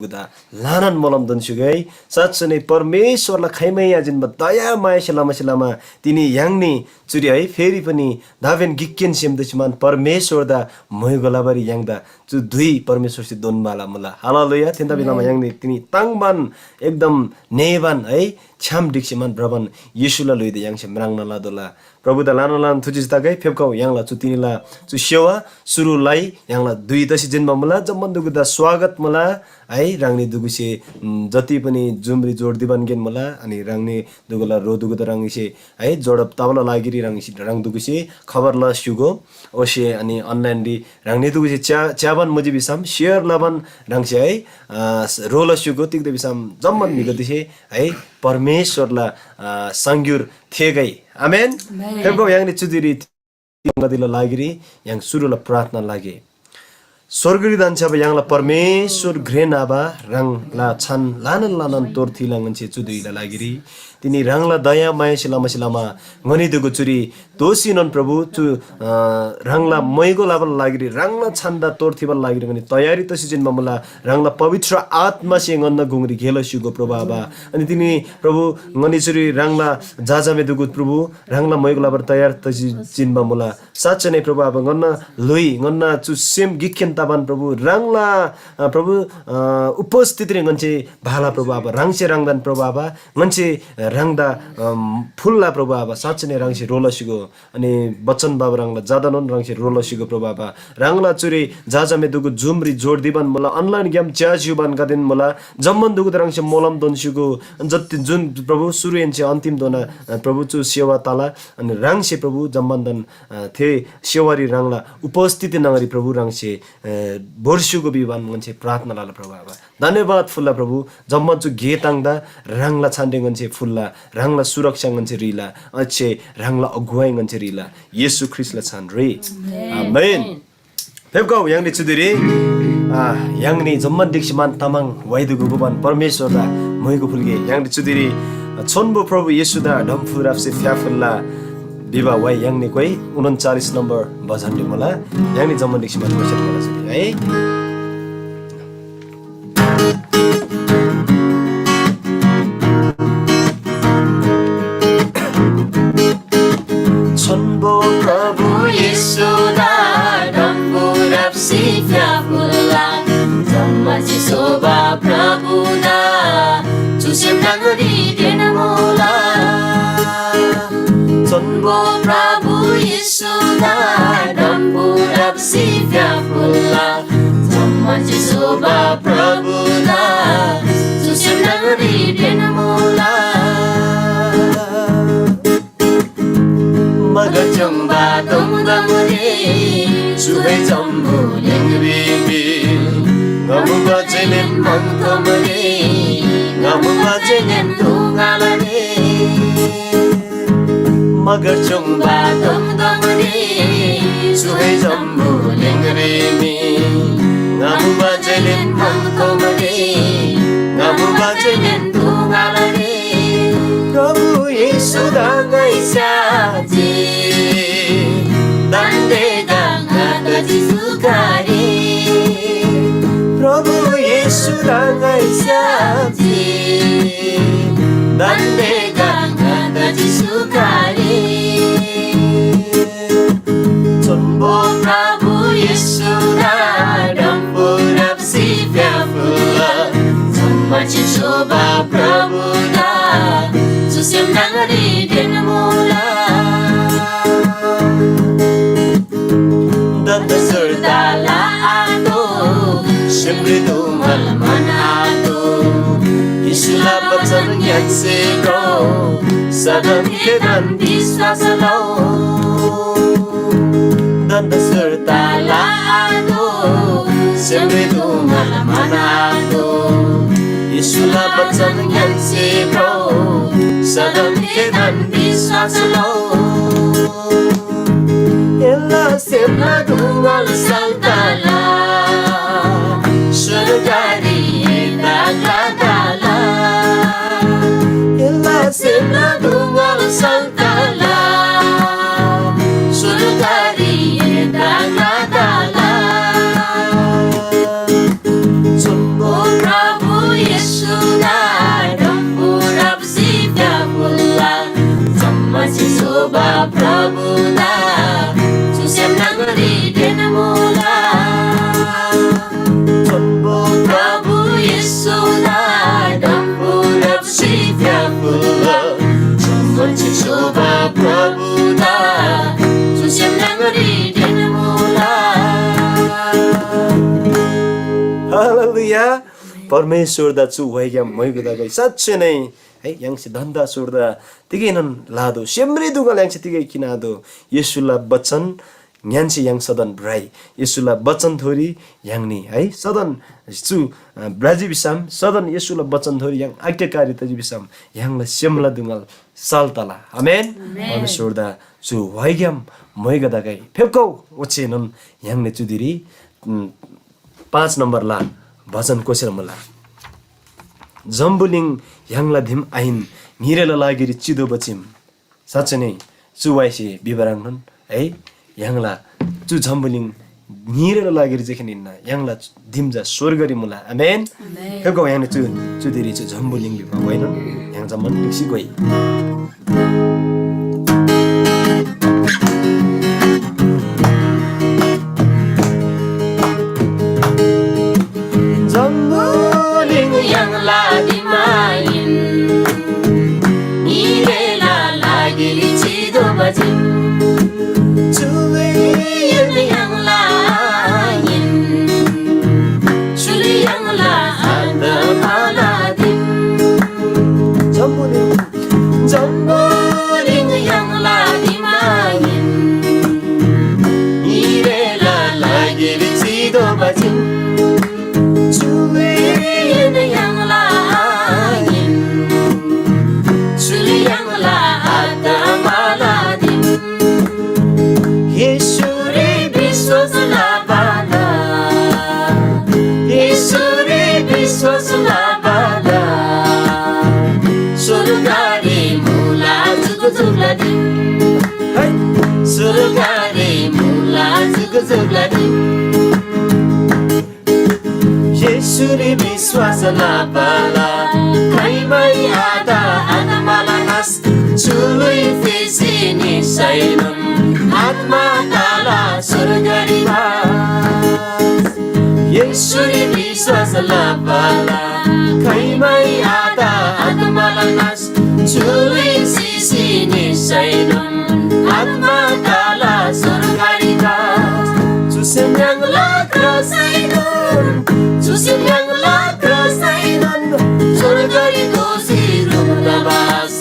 guda lanan molam don sugai satsane परमेश्वरलाई खाइमै याजिनमा दया माया selama tini yangni चुरी है फेरि पनि दावेन गिक्केन सेमदछमान परमेश्वर दा मोय गोलाबारी याङदा चु दुई परमेश्वर सि दोनमाला मुला हालेलुया तिनता बिनामा याङनि तिनी ताङबान एकदम नेबान है छाम डिक्सिमान ब्रबन येशुला लुइदे याङसे म्राङना लादोला प्रभु दा लानो लान थुजिस तागै फेबकाउ याङला चु तिनीला चु सेवा सुरुलाई याङला दुई दशि जन्म मुला जम्मन दुगुदा स्वागत मुला है राङनी दुगुसे जति पनि जुमरी जोड दिबन गेन मुला अनि राङनी दुगुला रो दुगुदा राङिसे है जोडप तावला लागिरी राङिसे राङ दुगुसे खबर ल सुगो ओसे अनि अनलाइन दि राङनी दुगुसे च्याबन मुजि बिसाम शेयर लबन राङसे है रोल सुगो तिगदे बिसाम जम्मन निगदिसे है परमेश्वरला संग्युर थेगै आमेन फेबको याङनी चुदिरी गदिला लागिरी याङ सुरुला प्रार्थना लागे स्वर्गरी दान्छब याङला परमेश्वर घ्रेनाबा रङला छन लानन लानन तोर्थि लङन्छे चुदुइला लागिरी तिनी रङला दया माया सिलामा गनिदुगु चुरी दोषिनन प्रभु चु रङला मैगो लाबल लागिरी रङला छन्दा तोर्थिबल लागिरी गनि तयारी तसि जिनमा मला रङला पवित्र आत्मा से गन्न गुंगरी घेल सुगो प्रभु आबा अनि तिनी प्रभु गनि चुरी रङला जाजामे दुगु प्रभु रङला मैगो लाबर तयार तसि जिनमा मला साच्चै नै प्रभु आबा गन्न लोई गन्न चु सेम गिखेन ताबान प्रभु रङला प्रभु उपस्थिति रे गन्छे भाला प्रभु आबा रङसे रङदान प्रभु आबा गन्छे रङदा फुल्ला प्रभु आबा साच्चै नै रङसे रोलसिगो अनि बच्चन बाबा रङला जादानन रङसे रोलसिगो प्रभु आबा रङला चुरी जाजामे दुगु जुमरी जोड दिबन मला अनलाइन गेम च्याजुबन गदिन मला जम्मन दुगु रङसे मोलम दोनसिगो जति जुन प्रभु सुरु एन्चे अन्तिम दोना प्रभु चु सेवा ताला अनि रङसे प्रभु जम्मन्दन थे सेवारी रङला उपस्थिति नगरी प्रभु रङसे बोर्सुगो बिवान गन्छे प्रार्थना लाला प्रभु आबा धन्यवाद फुल्ला प्रभु जम्मन चु गेताङदा रङला छान्डे गन्छे फुल्ला रङला सुरक्षा गन्छे रिला अच्छे रङला अगुवाई गन्छे रिला येशू ख्रिस्टला छान रे आमेन फेबको याङनि चुदिरी याङनि जम्मन दिक्सिमान तामाङ वाइदुगु बुबान परमेश्वरदा मयगु फुलगे याङनि चुदिरी छोनबो प्रभु येशूदा डम्फुराफसे फ्याफुल्ला बिबा वाइ याङनि कोइ 39 नम्बर भजनले मला याङनि जम्मन दिक्सिमान क्वेशन मला छ है छोनबो प्रभु येशूदा डम्फुराफसे फ्याफुल्ला जम्मा चिसोबा प्रभुदा चुसेम नगरी डेनमोला छोनबो प्रभु येशूदा डम्फुराफसे फ्याफुल्ला जम्मा चिसोबा प्रभुदा चुसेम नगरी डेनमोला मगचंबा दमगमरे सुबै जम्बु लेंगबिबि गमुगा चेलेन मंगमरे गमुगा चेलेन दुगालरे मगचंबा दमगमरे सुबै जम्बु लेंगबिबि गमुगा चेलेन मंगमरे गमुगा चेलेन दुगालरे प्रभु येशू दाङैसाजी दन्दे दाङा गजी सुकारे प्रभु येशू दाङैसाजी दन्दे दाङा गजी सुकारे छोनबो प्रभु येशू दा डम्फुराफसे फ्याफुल्ला जम्मा चिसोबा प्रभु दा चुसेम नगरी डेनमोला दन्द सुर्दाला आतो सिमृदु मलमन आतो यीशुला वचन याक्सेको सदन के धन विश्वास लो दन्द सुर्दाला आतो सिमृदु मलमन आतो यीशुला वचन याक्सेको सदन के धन विश्वास लो एला सेमला दुंगल सल्ताला सुरगारी दागला दाला एला सेमला दुंगल सल्ताला सुरगारी दागला दाला छोनबो प्रभु परमेश्वरदा छु वैग्याम मैगदा गई साँच्चै नै है यांसे धन्दा सोर्दा तिगै नन लादो सेम्रे दुगल यांसे तिगै किनादो येशुला बचन न्यान्से yang सदन ब्राई येशुला बचन थोरी यांगनी है सदन छु ब्राजी बिसाम सदन येशुला बचन थोरी yang आज्ञाकारिता जी बिसाम यांगला सेमला दुगल सालतला आमेन परमेश्वरदा छु वैग्याम मैगदा गई फेपकौ ओछे नन यांगने चुदिरी 5 नम्बर ला भजन कोसेर मला जम्बुलिङ यांगला धिम आइन निरेला लागिरी चिदो बचिम साँच्चै नै चुवाइसे विवराङ्गन है यांगला चु जम्बुलिङ निरेला लागिरी जेखिन इन्ना यांगला धिमजा स्वर्गरी मुला आमेन हेगो यांगले चुदिरी चु जम्बुलिङ बिमा होइन yang zaman diksi goi Jambuling yang lagi main Irela lagi cido bajim Culian yang lain Culi yang la ada maladim Jambuling yang lagi main Irela lagi cido bajim Culian yang lain Culi yang la ada maladim Yesuri biswas labada Yesuri biswas labada Surgari mula zugzugladim Surgari mula zugzugladim Yesuri biswas labala Kaimai ada malanas Cului fisini sainun Atma tala surgari bas Yesuri biswas labala Kaimai ada malanas Cului fisini sainun Atma tala surgari bas Susem yang lakra sainun Susem yang lakra sainun Surgari dosi rubdabas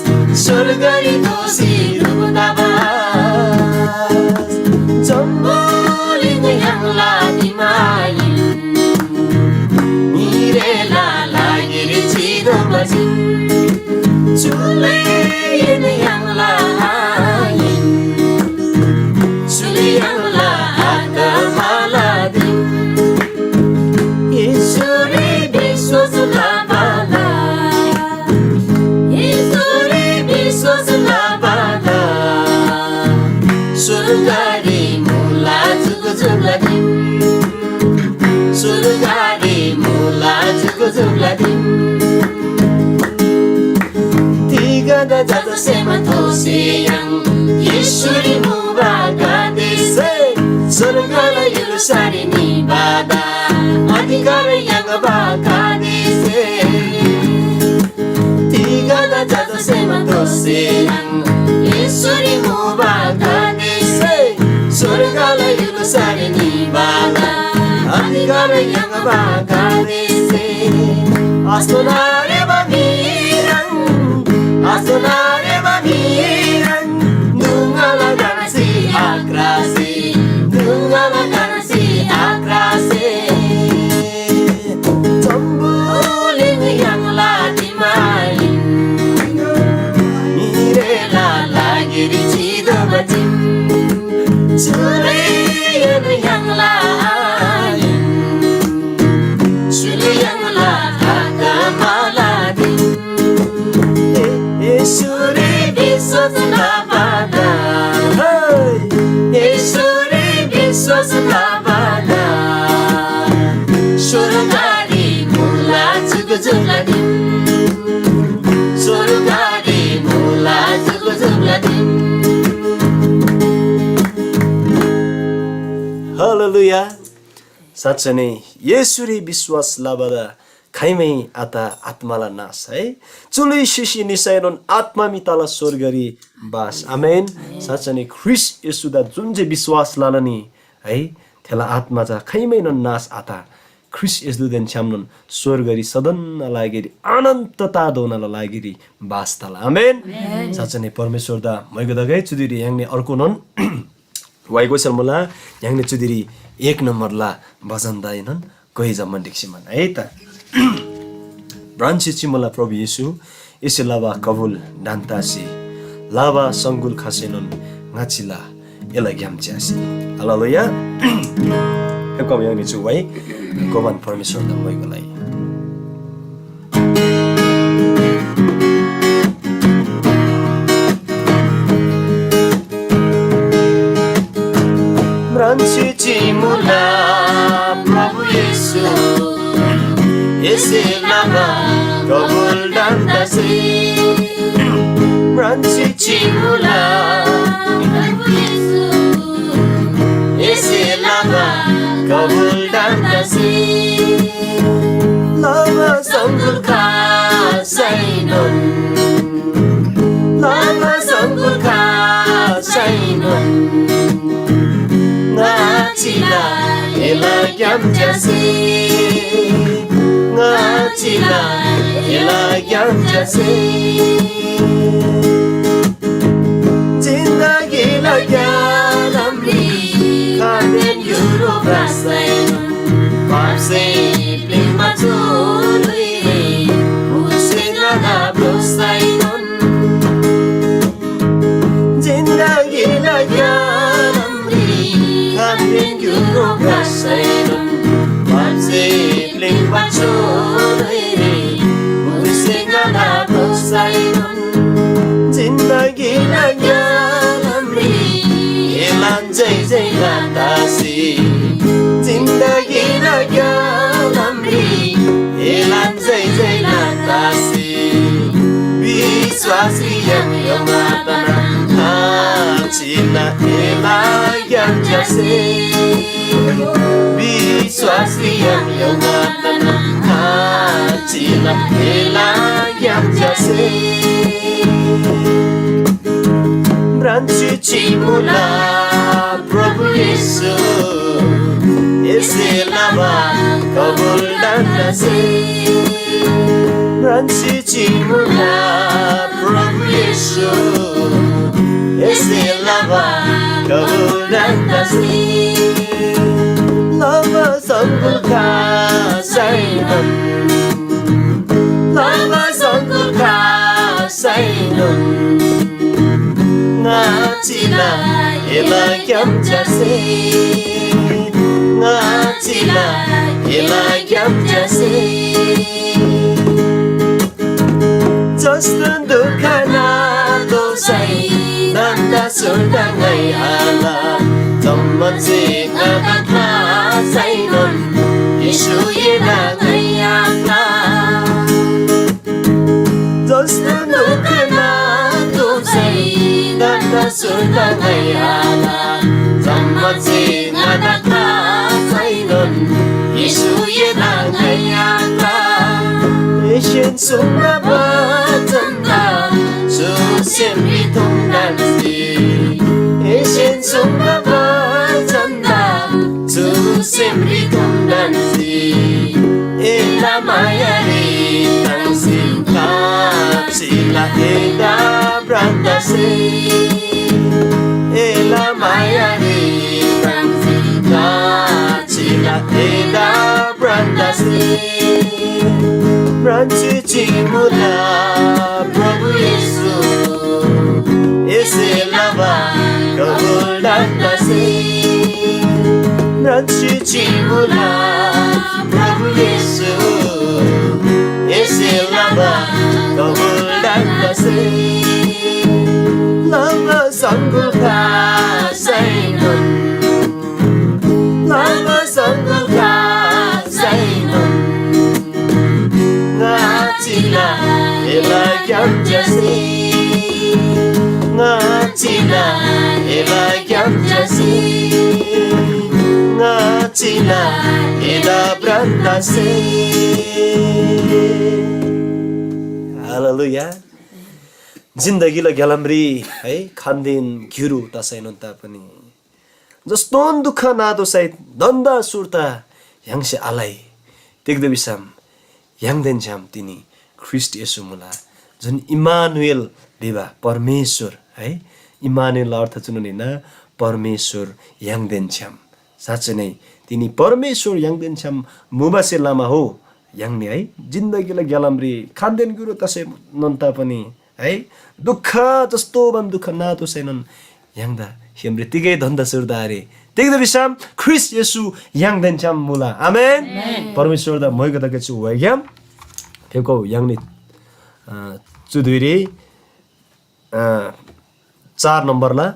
Surgari dosi rubdabas Jambuling yang lagi main Mirela lagi cido bajim Culian yang lain Culi yang la ada maladim Yesuri biswas labala Yesuri biswas labala Surgari mula zugzugladim Surgari mula zugzugladim Tiga da jatuh sematosi yang Yesuri mubagadise Surgala yulusari nibada Adhikara yang bagadise Tiga da jatuh sematosi yang Yesuri mubagadise Surgala yulusari nibada Adhikara yang bagadise Astonare bamirang Astonare bamirang Dungala ganasi akrasi Dungala ganasi akrasi Jambuling yang lagi main Mirela lagi cido bajim Culian yang lain Culi yang la ada maladim Yesuri biswas labada Yesuri biswas labada Surgari mula zugzugladim Surgari mula zugzugladim Hallelujah साँच्चै नै येशुरी विश्वास लाबदा खैमै आता आत्माला नास है चुली शिशी निसायन आत्मा मिताला स्वर्गरी बास आमेन साँच्चै नै ख्रिस्ट येशुदा जुन चाहिँ विश्वास लालनी है थेला आत्मा जा खैमै न नास आता ख्रिस यसदुदेन छ्याम्नुन स्वर्गरी सदन लागेरी अनन्तता दोनला लागेरी बास्ताला आमेन साँच्चै नै परमेश्वर दा मैगो दगै चुदिरी याङने अर्को नन वाइगोसल मला याङने चुदिरी 1 नम्बरला भजन दाइनन् कोही जम्मन डिक्सिमन है त ब्रान्ची चिमला प्रभु येशू यसै लावा कबुल डान्तासी लावा संगुल खासेनन् ngaचीला एला ग्यामच्यासी हालेलुया हेको याङने छु वाइ गोवन परमेश्वर दा मैगोलाई ब्रान्ची चिमला प्रभु येशू यसै लावा कबुल डान्तासी ब्रान्ची चिमला प्रभु येशू यसै लावा कबुल डान्तासी लावा संगुल खासैनन् लावा संगुल खासैनन् ngaचीला एला ग्यामच्यासी ngaचीला एला ग्यामच्यासी जिन्दगीला ग्यालम्री खादेन euro ब्रासैनन् पार्से प्लिङमा चोलुई उसेनला ब्रोसैनन् जिन्दगीला Kapten Euro Brasainon Marse Pling Bachorere Musengala Brasainon Zindagi Nagyalamri Elan Jai Jai Gatasi Zindagi Nagyalamri Elan Jai Jai Gatasi Viswasi Yang Yomatana China ela ग्यामच्यासी विश्वासी yang yongatana china ela ग्यामच्यासी ब्रान्ची चिमला प्रभु येशू यसै लावा कबुल डान्तासी ब्रान्ची चिमला प्रभु येशू यसै लावा कबुल डान्तासी लावा संगुल खासैनन् लावा संगुल खासैनन् ngaचीला एला ग्यामच्यासी ngaचीला एला ग्यामच्यासी जस्तो दुःख नादोसै nanda surdangai ala tammatse ngata sainon isu yena ngayaka josna nukna tu sai nanda surdangai ala tammatse ngata sainon isu yena ngayaka Asian sumna batanda su semri tondansi Asian sumna batanda su semri tondansi ela mayari tangsi kapsila eda brandasi ela mayari tangsi kapsila eda brandasi ब्रान्ची चिमला प्रभु येशू यसै लावा कबुल डान्तासी ब्रान्ची चिमला प्रभु येशू यसै लावा कबुल डान्तासी लावा संगुल खासैनन् लावा संगुल खासैनन् ngaचीला एला ग्यामच्यासी ngaचीला एला ग्यामच्यासी ngaचीला एला ब्रान्तासी हालेलुया जिन्दगीलाई ग्यालम्री है खान्दिन घिरु तसैनन् तापनि जस्तो दुःख नादो सहित दन्दा सुर्ता ह्याङ्से आलाई तेग्दबिसाम याङदेन छ्याम तिनी ख्रिस्ट येशू मुला जुन इमानुएल देवा परमेश्वर है इमानुएल अर्थ चुनुनिन परमेश्वर याङदेन छ्याम साँच्चै नै तिनी परमेश्वर याङदेन छ्याम मुबासे लामा हो याङने है जिन्दगीलाई ग्यालाम्री खान्देन गुरु तसै नन्ता पनि है दुःख जस्तो बन दुःख नातो सैनन् याङदा हिम्रे तिगै धन्दा सुरदारे तेग्दबिसाम ख्रिस्ट येशू याङदेन छ्याम मुला आमेन परमेश्वर दा मोइको दके छु वग्याम फेको याङने चुधुरी 4 नम्बरला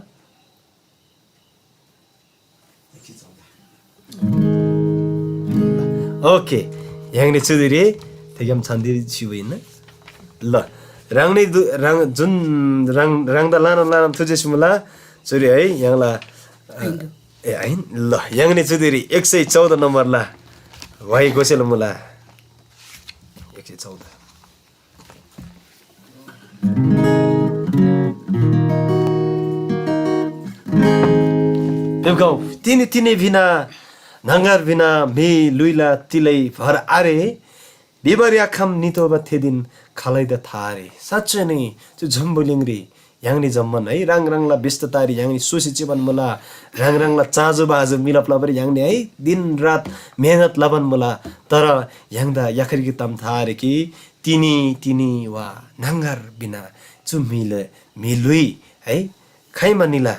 ओके याङने चुधुरी तेगम छन्दिरी छिवइन ल राङने राङ जुन राङदा लान थुजेस मुला चुरी है याङला ए हैन ल याङने चुधुरी 114 नम्बरला भाइ गोसेल मुला 114 देवगाउँ तिनी भिना नङ्गार भिना मे लुइला तिलै भर आरे बिबरी आखाम नितोबा थेदिन खालै द थारे साँच्चै नै त्यो झम्बुलिङ्ग्री याङनी जम्मन है राङराङला व्यस्ततारी याङनी सोसी चिबन मला राङराङला चाँजो बाजो मिलप लबरी याङनी है दिन रात मेहनत लबन मला तर याङदा याखरी तम थारे कि तिनी वा नङ्गार बिना चु मिलुई है खैमा निला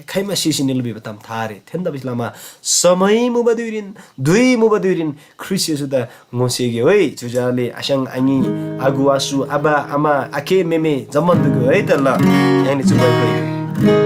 खैमा सिसी निलबी बताम थारे थेन्दा बिस्लामा समय मुबदुरिन दुई मुबदुरिन ख्रिस्ट येशूदा ngoseगे है जुजाले आशाङ आङी आगु आसु आबा आमा आखे मेमे जम्मन दुगु है त ल यानी चुबाइ गयो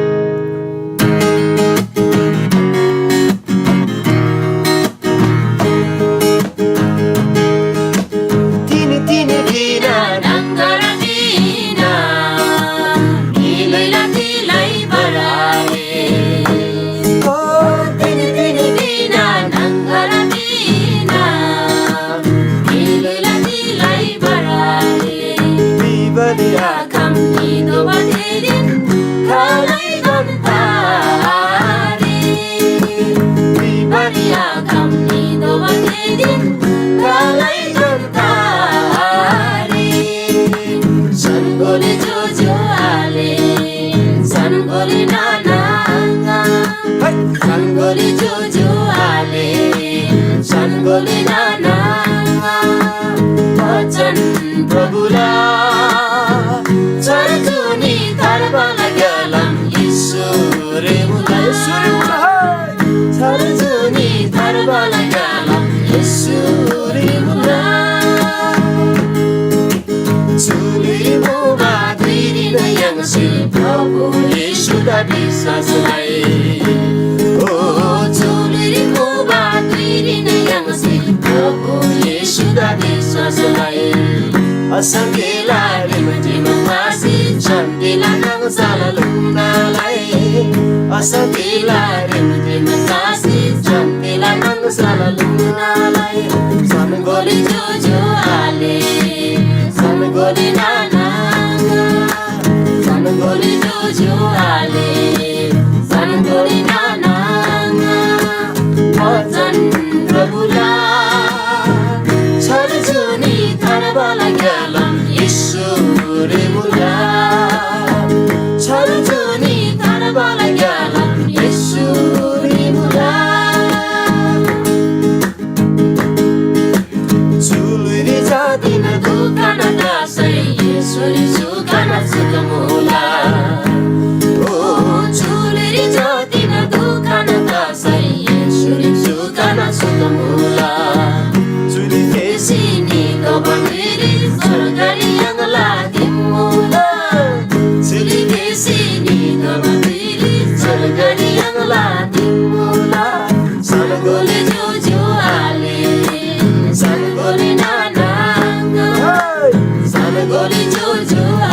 Sana goli jojo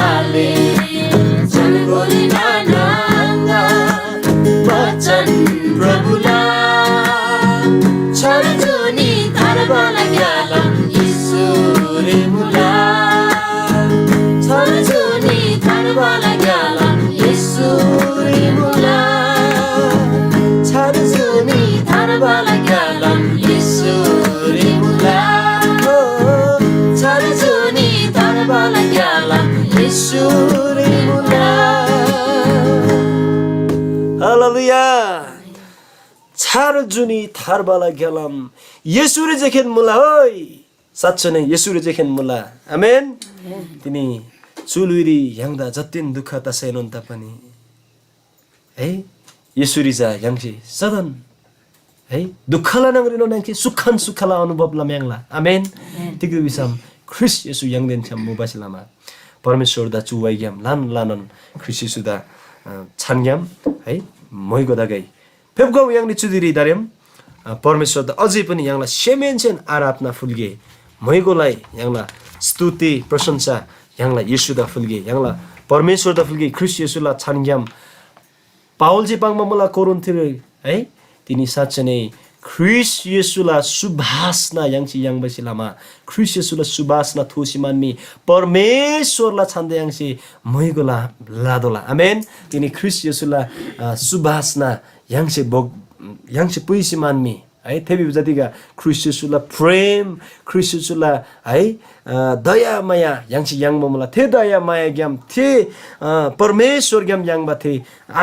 जुनी थारबाला गेलाम येशूले जेखेन मुला होय साँच्चै नै येशूले जेखेन मुला आमेन तिनी चुलुरी याङ्दा जतिन दुःख तसैनन् पनि है येशूरी जा याङ्सी सदन है दुःखला नगरिनो नाङ्की सुखन सुखला अनुभवला म्याङ्ला आमेन तिग्री बिसम ख्रिस येशू याङ्देन छम मुबासिलामा परमेश्वर दा चुवाइ ग्याम लान लानन ख्रिस येशू दा छानग्याम है मैगो दागै फेबगाउ याङ्नी चुदिरी दारेम परमेश्वर दा अझै पनि याङ्ला सेमेन्सेन आराधना फुल्गे मैगोलाई याङ्ला स्तुति प्रशंसा याङ्ला येशू दा फुल्गे याङ्ला परमेश्वर दा फुल्गे ख्रिस येशूला छानग्याम पावलजी पाङमा मला कोरिन्थिर है तिनी साँच्चै नै ख्रिस येशूला सुभासना याङ्सी याङबसिलामा ख्रिस येशूला सुभासना थोसिमानमी परमेश्वरला छान्दै याङ्सी मैगोला लादोला आमेन तिनी ख्रिस येशूला सुभासना याङ्सी पुइसिमानमी है थेबी जतिका ख्रिस येशूला प्रेम ख्रिस येशूला है दया माया याङ्सी याङमा मला थे दया माया ग्याम थे परमेश्वर ग्याम याङबा थे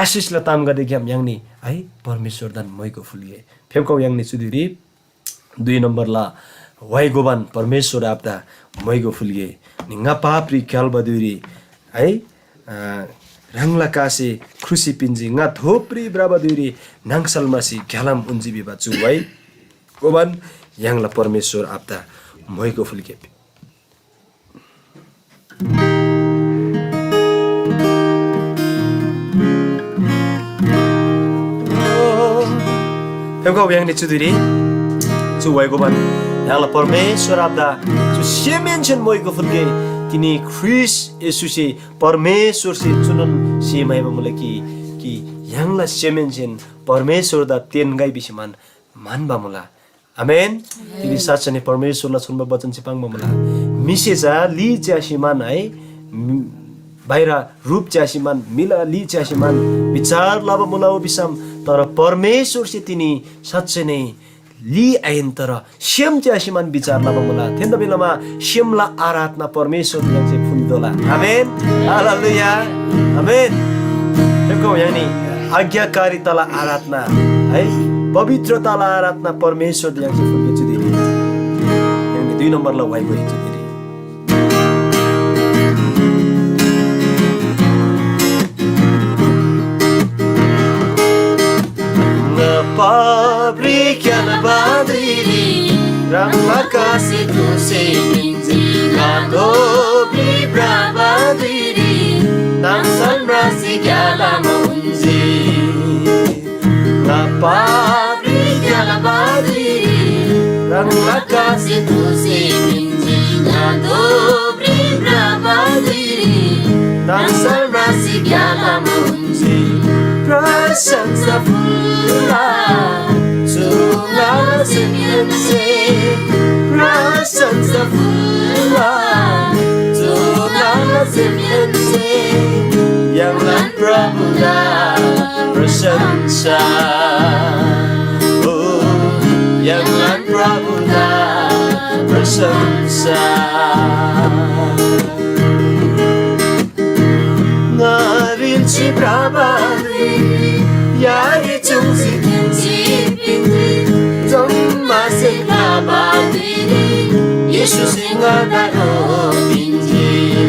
आशिषला ताम गर्दै ग्याम याङ्नी है परमेश्वर दान मैको फुलिए फेबकाउ याङ्नी चुदिरी 2 नम्बरला वाइ गोबान परमेश्वर आपदा मैगो फुलिए निङा पाप्री क्यालबदुरी है राङ्ला कासे खुसी पिन्जी nga थोप्री ब्राबदुरी नाङसलमासी घ्यालाम उन्जी बिबा चुवाइ गोबान याङला परमेश्वर आपदा मैगो फुलिए फेबगाउ याङ्नी चुदिरी चुवाइ गोबान याङला परमेश्वर आपदा चु सेमेन्सन मैगो फुलिए तिनी ख्रिस येशूसे परमेश्वर से चुनन सीमाइमा मुला कि याङला सेमेन्सेन परमेश्वर दा तेनगाई बिसिमान मानबा मुला आमेन तिनी साँच्चै नै परमेश्वरला सुनबा वचन सिपाङमा मुला मिसेजा ली च्यासिमान है बाहिर रूप च्यासिमान मिला ली च्यासिमान विचार लाबा मुला ओ बिसम तर परमेश्वर से तिनी साँच्चै नै ली आइन तर श्यम च्यासिमान विचार लाबा मुला थेन्द बेलामा श्यमला आराधना परमेश्वर याङ्से फुल्दोला आमेन हालेलुया आमेन देखो यानी आज्ञाकारिताला आराधना है पवित्रताला आराधना परमेश्वर याङ्से फुल्गे जुदिरी यानी 2 नम्बरला वाइ गइ जुदिरी Pabrik badiri Ramla kasi tu se pinzi Nadobri brabadiri Namsan brasi gyala maunzi Na pabrik badiri Ramla kasi tu se pinzi Nadobri brabadiri Namsan brasi gyala maunzi Prasansa fulla Tunga simiense Prasansa fulla Tunga simiense Yang lan prabuda prasansa Oh Yang lan prabuda prasansa Ngaril si prabadi Yari chungsi pinji pinji Zomma se prabadiri Yeshu singa daro pinji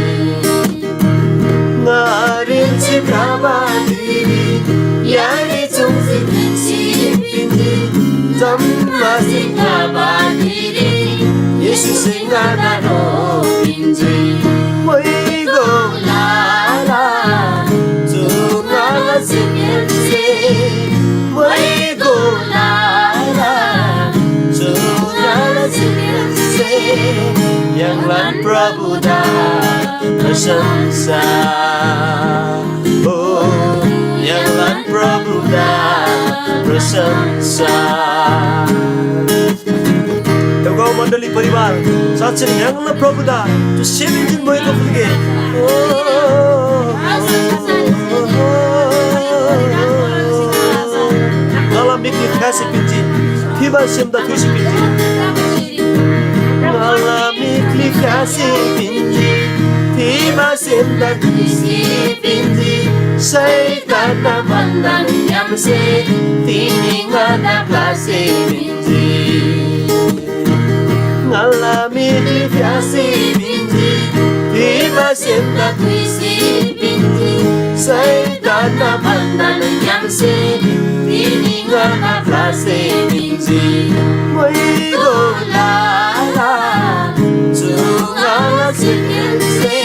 Ngaril si prabadiri Yari chungsi pinji pinji Zomma se prabadiri Yeshu singa daro pinji Moigo lala Tunga simiense Moigo lala Tunga simiense Yang lan prabuda prasansa Oh Yang lan prabuda prasansa Tengok mandali परिवार साँच्चै याङला प्रभुदा जो सेमेन्जिन भएको फुल्गे Nala mikli kasi pinji Tiba semda tuisi pinji Nala mikli kasi pinji Tiba semda tuisi pinji Satan na mandan yamse tininga na klase binji ngalami fiasi binji viva senda tuisi binji Satan na mandan yamse tininga na klase binji moi gola tunga sikense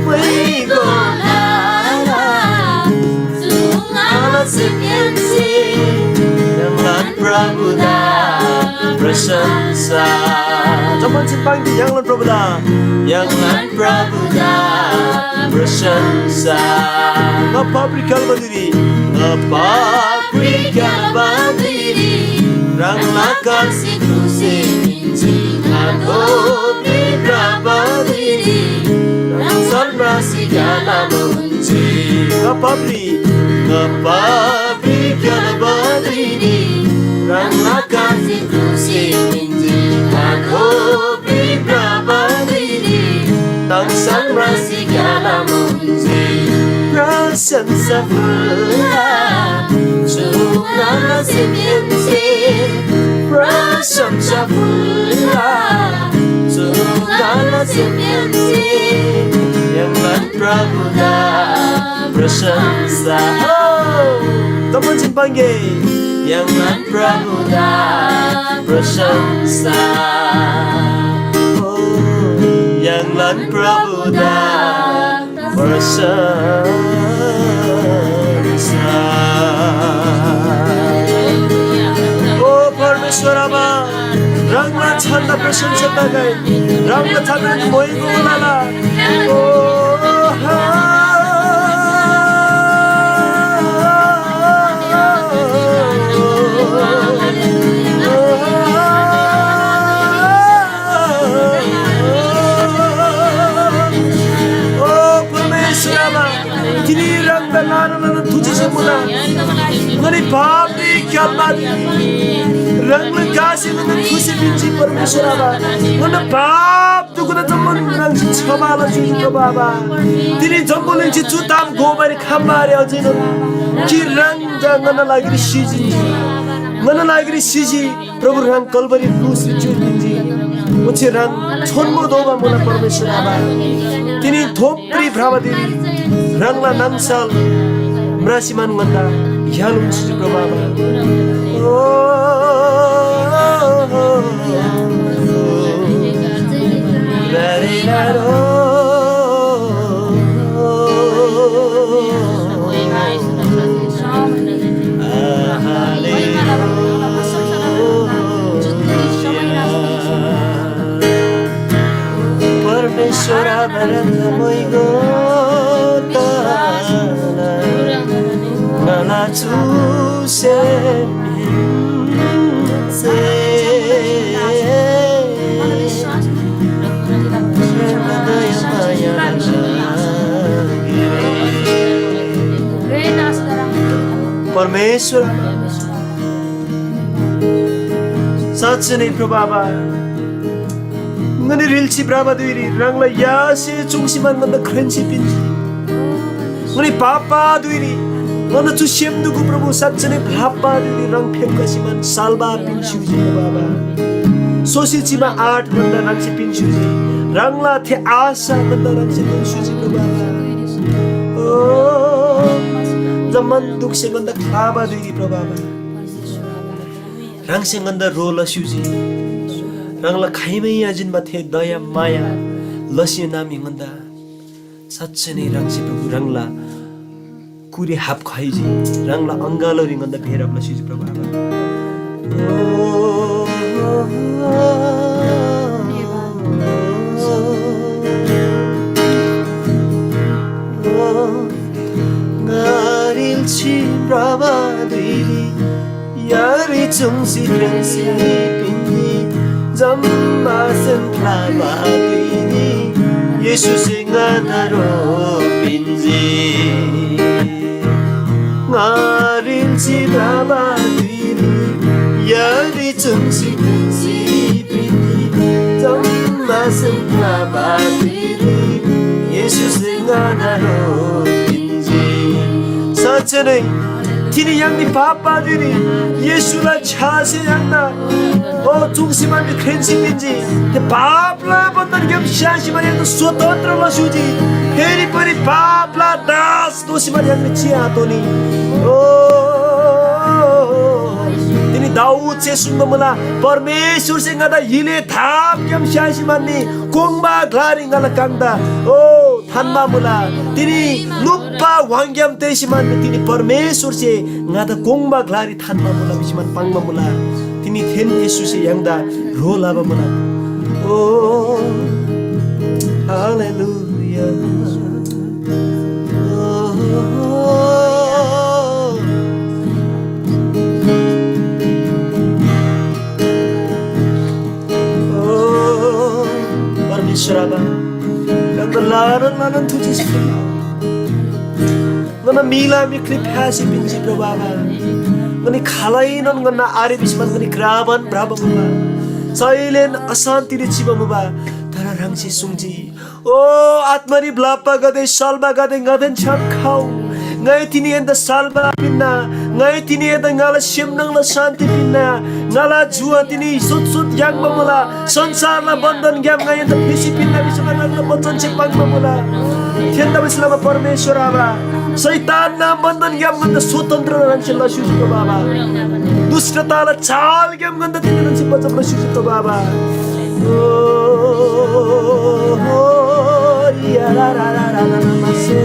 moi gola Jangan prabuda bersensa Jangan simpang di jangan prabuda Jangan prabuda bersensa Ngapabrik mandiri Ngapabrik mandiri Rangla kasih krusi Inci Ngapabrik mandiri Rang sanrasi gana mengunci Ngapabrik Ngapabrik mandiri Rangla kasih krusi Inci Ngapabrik mandiri Rang sanrasi gana mengunci Prasensa pula Cuma semensi Prasensa pula Cuma semensi Jangan prabuda bersensa Teman simpangge Jangan prabuda bersensa Jangan prabuda bersensa Oh Parmeshwarama Rangla chanda prasensa tagai Rangla chanda moi gulala Ngani papi kyalmadi Rangla kasi ngana khusi binci Parmeshwarama Ngana pap tukuna jammun rangsi chabala jujuka baba Tini jammun rangsi jutam gobari khamari ajino Ki rangja ngana lagiri shiji Ngana lagiri shiji Prabhu rang kalbari khusi jujuki Uchi rang chonmo doba muna Parmeshwarama Tini thopri brahmadiri Rangla namsal Merasiman nganda Yalum suju prabhava Parmeshwara baranda moigo Nala tu se Parmeshwar साँच्चै नै प्रभावा ngani rilchi brahma duiri rangla yase chungsiman manda khrenchi pinji ngani papa duiri mana chu semdu ku prabhu साँच्चै नै bhapa duiri rang phemkasiman salba pinchuji baba sosichima 8 manda rangsi pinchuji rangla the asa manda rangsi pinchuji baba oh zaman dukse manda khaba duiri prabhu rangsi manda rola shuji rangla khaimai ajin mathe daya maya lasi nami nganda साँच्चै नै rangsi prabhu rangla kuri hap khaiji rangla angalori nganda bherapla shuji prabhu ngarilchi prabhu diri yari chungsi prensi pindi jammasen prabhu diri yesus ngadaro pinji ngarilchi prabhu diri yari chungsi prensi pindi jammasen prabhu diri yesus ngadaro pinji साँच्चै नै तिनी 양니 바빠들이 예수라 차세 양나 중심한테 캔시민지 바플라 번던 겸샤시만 양도 स्वतन्त्रला सुजी फेरि पनि बापला दास दोषीमा 양니 चियातोनी तिनी दाऊद से सुन्न मला परमेश्वर से ngada yile tham 겸샤시 만니 공마 glaringala kangda थानमा मुला तिनी नुप्पा वांग्याम तेसिमान तिनी परमेश्वर से ngada 공마 glaरी थानमा मुला बिसिमान पाङमा मुला तिनी थेन येशू से यांगदा रोलाबा मुला हालेलुया परमेश्वराबा laran tuji sekali, ngana mila mikli pasi pinji probaba, ngani khalai non ngana ari bisman ngani kraban braba muba, silent asanti di ciba muba, tara rangsi sungji, atmari blapa gade salba gade ngaden cham kau, ngai tini enda salba pinna, ngai tini enda ngala shimnang la santi pinna, ngala jua tini sut yang mamula, संसार ला बन्धन game नgai enda pisi pinna bisma ngala बचन चिपang mamula, tienda bislama परमेश्वर आबा, शैतान ना बन्धन game गन्दा स्वतन्त्र रंचला सुजुको बाबा, दुष्टताला चाल ग्याम गन्दा तिनी रंचि बचन सुजुको बाबा, या रा रा रा रा रा मसे,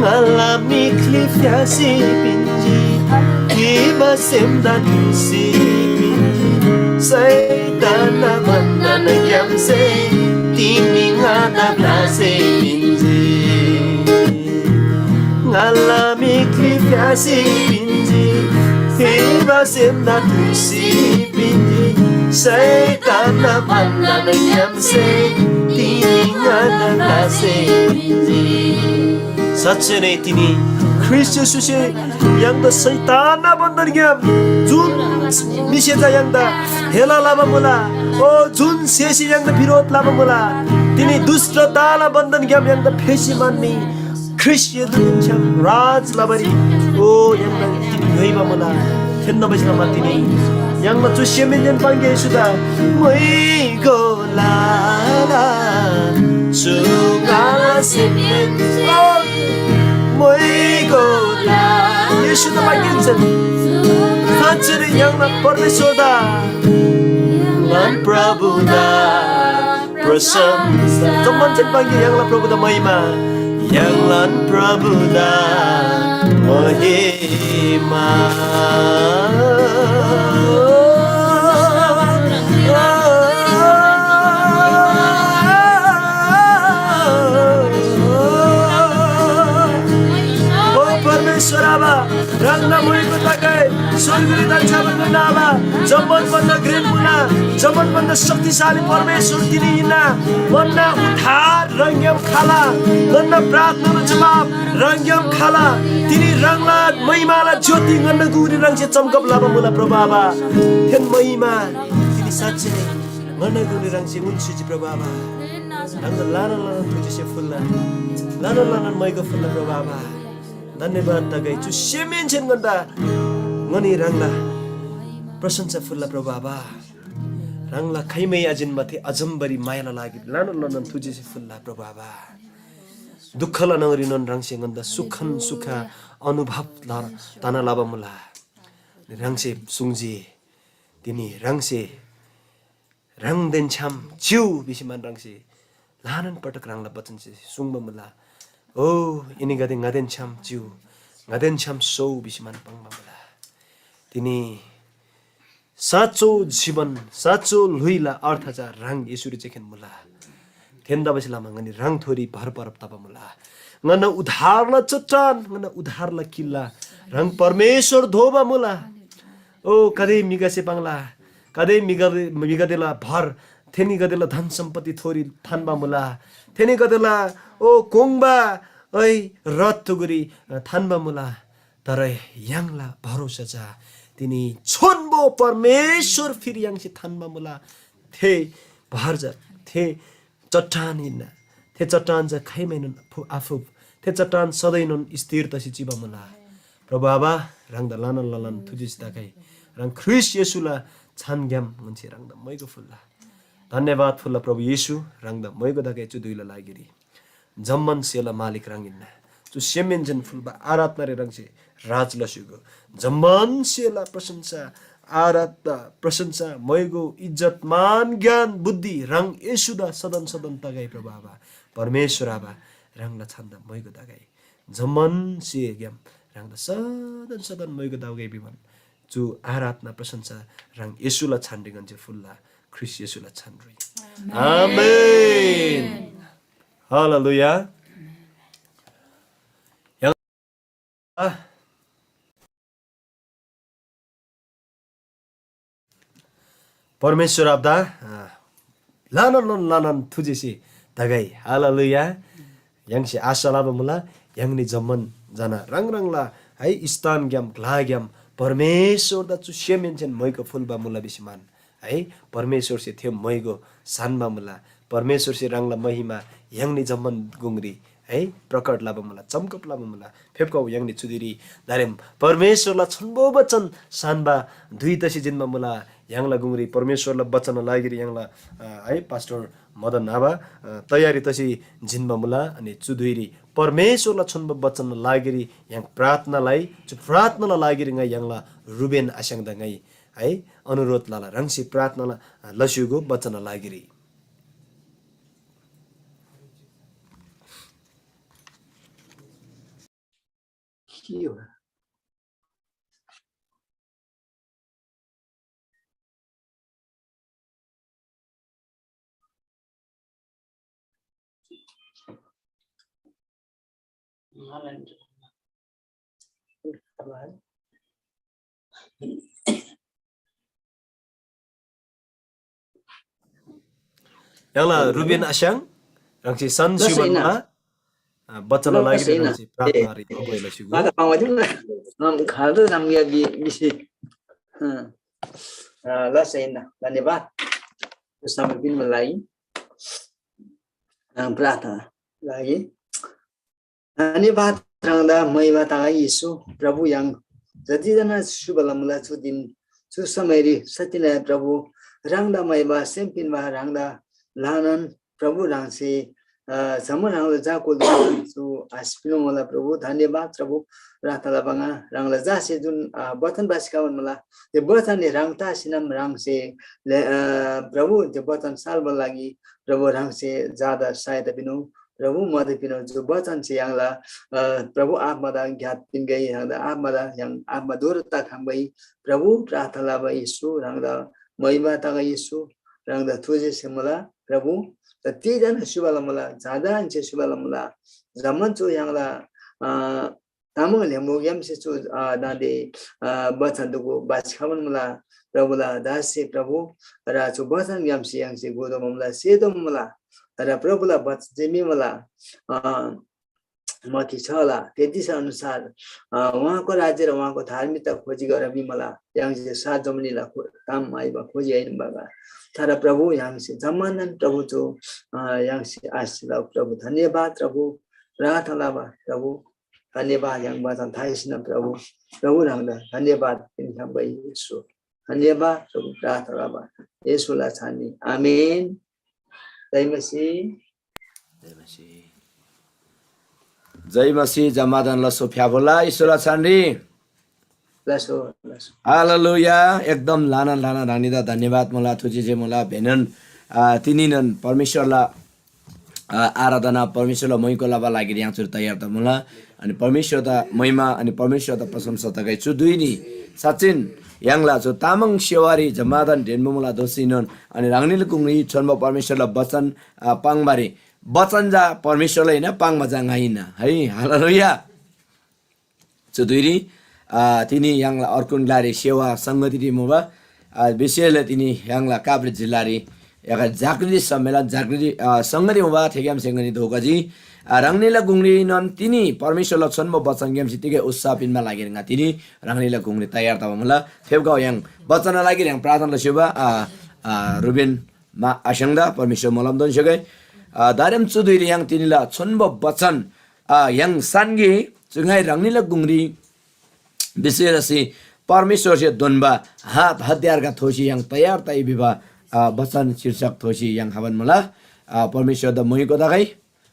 ngalami klifyasi pinji Iba semdan si pinji Saitana bandana gyamse Tini ngada blase pinji ngalami klifyasi pinji Iba semdan si pinji Saitana bandana gyamse Tini ngada blase pinji साँच्चै नै तिनी ख्रिस्ट येशूसे यांगदा शैतानना बन्धन ग्याम जुन मिसेजा यांगदा हेला लाबा मुला जुन सेसी यांगदा विरोध लाबा मुला तिनी दुष्टताला बन्धन ग्याम यांगदा फेसी मान्नी ख्रिस्ट येशू राज लाबरी यांगदा तिनी गइबा मुला खेन्न बस्नमा तिनी यांगमा चुसेमेन्जन पांगे येशूदा मै गोलाला सुगाला सेमेन मोइगोला येशूदा पागिन्छन् साँच्चै यांगमा परमेश्वरदा लन प्रभुदा प्रशंसा जम्मन्छन् पागे यांगला प्रभुदा महिमा यांगलन प्रभुदा महिमा रंगना मुइको तकै स्वर्गले दक्षाबन्द नाबा जम्मन बन्द ग्रेट मुना जम्मन बन्द शक्तिशाली परमेश्वर तिनी हिना वन्ना उद्धार रंग्यम खाला वन्ना प्रार्थना जवाब रंग्यम खाला तिनी रंगला महिमाला ज्योति गन्न गुरी रंगसे चमकब लाबा मुला प्रभावा थेन महिमा तिनी साच्चै गन्न गुरी रंगसे उन्सुजी प्रभावा रंग लाना लाना तुझसे फुल्ला लाना लाना मैको फुल्ला प्रभावा धन्यवाद तगै चु सेमेन्छन् गन्दा ngani rangla प्रशंसा फुल्ला प्रभावा रंगला खैमै आजिन माथि अजम्बरी मायाला लागि लानो लनन तुझे फुल्ला प्रभावा दुःखला नगरी नन रंगसे गन्दा सुखन सुखा अनुभव तना लाबा मुला रंगसे सुङजी तिनी रंगसे रंगदेन छाम जिउ बिसिमान रंगसे लानन पटक रंगला बचन से सुङब मुला इनी गदे ngदेन छाम जिउ ngदेन छाम सौ बिसिमान पंगमा मुला तिनी साँचो जीवन साँचो लुइला अर्थ जा रंग यसुरी चेखेन मुला थेन्दा बसिलामा ngani रंग थोरी भर परप तब मुला ngana उधारला चट्टान ngana उधारला किल्ला रंग परमेश्वर धोबा मुला कदे मिगासे पाङला कदे मिगादेला भर थेनी गदेला धन सम्पत्ति थोरी थानबा मुला थेनी गदेला कोङबा रथ तुगुरी थानबा मुला तर यांगला भरोसा जा तिनी छोनबो परमेश्वर फेरि यांसी थानमा मुला थे भारजा थे चट्टान हिँड्न थे चट्टान जा खाइमेनुन आफू थे चट्टान सधैँ नुन स्थिर तसी चिबा मुला प्रभु आबा रंग लानन लालन थुजिस दाkai रंग ख्रिस येशुला छानग्याम मुन्छे रंग मैको फुल्ला धन्यवाद फुल्ला प्रभु येशु रंग मैको दाkai चु दुइला लागिरी जम्मन सेला मालिक रंगिन्ना चु सेमेन्जन फुलबा आराधना रे रंग से राज लसुगो जम्मन सेला प्रशंसा आराधना प्रशंसा मैगो इज्जत मान ज्ञान बुद्धि रंग येशुदा सदन सदन तगाई प्रभु आबा परमेश्वर आबा रंगला छन्दा मैगो दाgai जम्मन से ग्याम रंग सदन सदन मैगो दाgai बिमन जो आराधना प्रशंसा रंग येशुला छान्डिगन जे फुल्ला ख्रिस येशुला छान्रुई आमेन हालेलुया परमेश्वर आब्दा लानन लानन थुजेसी तगाई हालेलुया यांगसे आशा लाबा मुला यांगनी जम्मन जना रंग रंगला है स्थान ग्याम ग्लाग्याम परमेश्वर दा चु सेमेन्चन मैको फुलबा मुला बिसमान है परमेश्वर से थियो मैगो सानमा मुला परमेश्वर से रंगला महिमा यांगनी जम्मन गुंगरी है प्रकट लाबा मुला चमकप लाबा मुला फेपकाउ यांगनी चुदिरी दारेम परमेश्वरला छन्बो वचन सानबा दुई तसी जिनमा मुला यांगला गुंगरी परमेश्वरला वचन लागिरी यांगला है पास्टर मदन नाबा तयारी तसी जिनमा मुला अनि चुदुइरी परमेश्वरला छन्बो वचन लागिरी yang प्रार्थनालाई चु प्रार्थनाला लागिरी ngai यांगला रुबेन आशंगदा ngai है अनुरोध लाला रंगसी प्रार्थनाला लसुगो वचन लागिरी Yangla Ruben Asyang rangsi san syubanla bacana lagi rangsi प्रार्थना ri koila syugu Maka pangwajin nam khadu nam ya bisi la sayna धन्यवाद sambil mulai प्रार्थना lagi धन्यवाद रंगदा महिमा तागा यीशु प्रभु yang जतिजना शुभलमला छु दिन छु समयरी सतिना प्रभु रंगदा महिमा सेम्पिनमा रंगदा लानन प्रभु रंगसे zaman rangla jako su aspino mala प्रभु धन्यवाद प्रभु रातला बंगा रंगला जासे जुन बतन बासिकावन मला ते बतन ने रंगता सिनम रंग से प्रभु जे बतन साल लागि प्रभु रंग से ज्यादा सहायता बिनु प्रभु मदे पिनो जो बचन से यांगला प्रभु आप मदा ज्ञात पिन गई यांगला आप मदा yang आप मधुरता खंबई प्रभु प्रार्थना बा यीशु रंगदा महिमा ता यीशु रंगदा तुझे से मला प्रभु तीजना शुभलमला ज्यादा अंचे शुभलमला zaman chu yangla tamang lemogam se chu dade bachan dugo baskaman mala प्रभु ला दासे प्रभु रा chu bachan yam se yang se godo mamla se do mamla र प्रभुलाई बच जेमी मला मथि छला त्यति अनुसार उहाँको राज्य र उहाँको धार्मिकता खोजी गरेर बिमला यहाँ से सात जमनीला काम आइबा खोजी आइन बाबा तर प्रभु यहाँ से जमानन प्रभु जो यहाँ से आशीर्वाद प्रभु धन्यवाद प्रभु प्रार्थना बा प्रभु धन्यवाद यहाँ वचन थाइसिन प्रभु प्रभु रांगदा धन्यवाद इनका भाइ यीशु धन्यवाद प्रभु प्रार्थना बा यीशुलाई छानी आमेन जय मसीह जय मसीह जमादान लसो फ्याबोला ईश्वरलाई छानी लसो हालेलुया एकदम लाना लाना रानीदा धन्यवाद मला तुझे जे मला भेनन तिनीनन परमेश्वरलाई आराधना परमेश्वरलाई मैको लाभा लागि यहाँ छु तयार त मला अनि परमेश्वर त महिमा अनि परमेश्वर त प्रशंसा त गइछु दुई नि साचिन यांगला जो तामाङ सेवारी जमादान ढेनमुला दोसिनन अनि रांगनिल कुंगरी छन्म परमेश्वरलाई वचन पाङबारी वचन जा परमेश्वरलाई हैन पाङमा जाङाइन है हालेलुया जो दुईरी तिनी यांगला अर्कुनलारी सेवा संगति मुबा विशेषले तिनी यांगला काभ्रे जिल्लारी याका जागृति सम्मेलन जागृति संगति मुबा ठेक्याम सेंगनि धोकाजी rangni la gungri non tini permission la chonbo bachan gem sitige ussa pin ma lagi nga tini rangni la gungri tayar ta mala phebgau yang bachan lagi yang pradhan la shiba Ruben ma ashangda permission molam don shogai darem chudui yang tini la chonbo bachan yang sangi chungai rangni la gungri विशेष परमेश्वर से दोनबा हाथ हथियार का थोसी yang तैयार तै बिबा बचन शीर्षक थोसी yang हवन मला परमेश्वर द मुहि को दगाई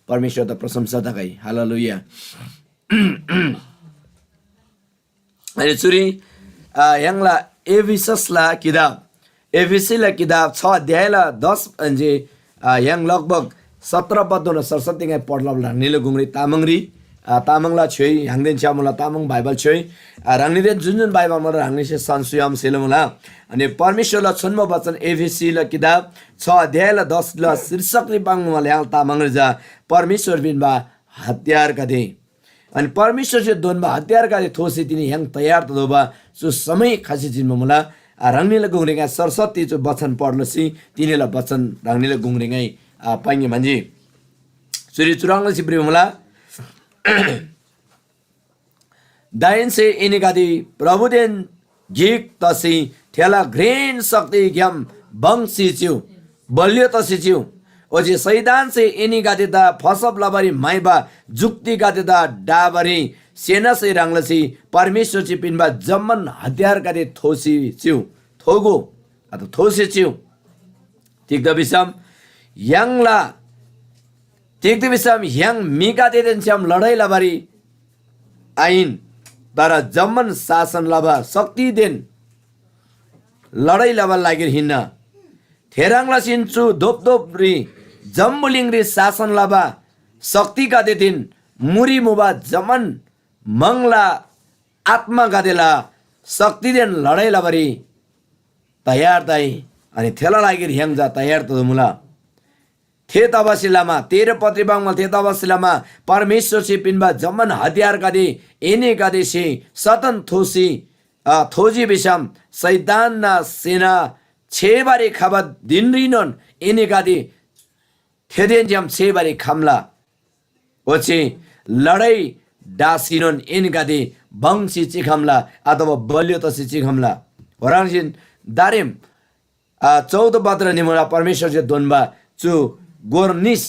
परमेश्वर द प्रशंसा दगाई हालेलुया अनि चुरी yang ला एफिसस ला किताब एफिसी ला किताब 6 अध्याय ला 10 अंजे yang लगभग 17 पद न सरस्वती गे पढला नील गुंगरी तामंगरी तामंगला छोई हांगदेन चामुला तामंग बाइबल छोई रांगनिदेन जुन बाइबल मरा हांगनि से संसुयाम सेलमुला अनि परमेश्वरला छन्म वचन एफिसी ल किताब 6 अध्याय ल 10 ल शीर्षक नि बांग मले हाल तामंग जा परमेश्वर बिनबा हत्यार कदे अनि परमेश्वर से दोनबा हत्यार कदे थोसे तिनी हंग तयार त दोबा सो समय खासी जिन मला रांगनिल गुंगरेगा सरस्वती जो वचन पढलसी तिनीला वचन रांगनिल गुंगरेgai पांगे मान्छे सुरी चुरांगले सिब्रे मला दाइन से इनिगादी प्रभुदेन गिक तसी ठेला ग्रेन शक्ति ग्याम बंसी च्यू बल्यो तसी च्यू ओजे सैदान से इनिगादी दा फसब लबरी माइबा जुक्ति गादी दा डाबरी सेना से रांगलसी परमेश्वर ची पिनबा जम्मन हथियार गादी थोसी च्यू थोगो अथवा थोसी च्यू ठीक द बिसम यांगला ठीक द बिसम यांग मिका देदेन श्याम लडाई लबारी आइन तर जम्मन शासन लबा शक्ति देन लडाई लबा लागेर हिन्न थेरांगला सिन्चु दोपदोपरी जम्बुलिंगरी शासन लबा शक्ति गादे दिन मुरी मुबा जमन मंगला आत्मा गादेला शक्ति देन लडाई लबारी तयार दाई अनि थेला लागेर ह्याङ्जा तयार त मुला थे तबसिलामा 13 पत्रिबाङमा थे तबसिलामा परमेश्वर से पिनबा जमन हथियार गादे एने गादे से सतन थोसी थोजी बिसम सैतान ना सेना छेबारे खबा दिनरिनन एने गादे थेदेन जम छेबारे खमला ओचे लडाई डासिनन एने गादे बंसी चिखमला अथवा बल्यो तसी चिखमला वरांसिन दारेम 14 पत्र निमला परमेश्वर से दोनबा चु गोरनिस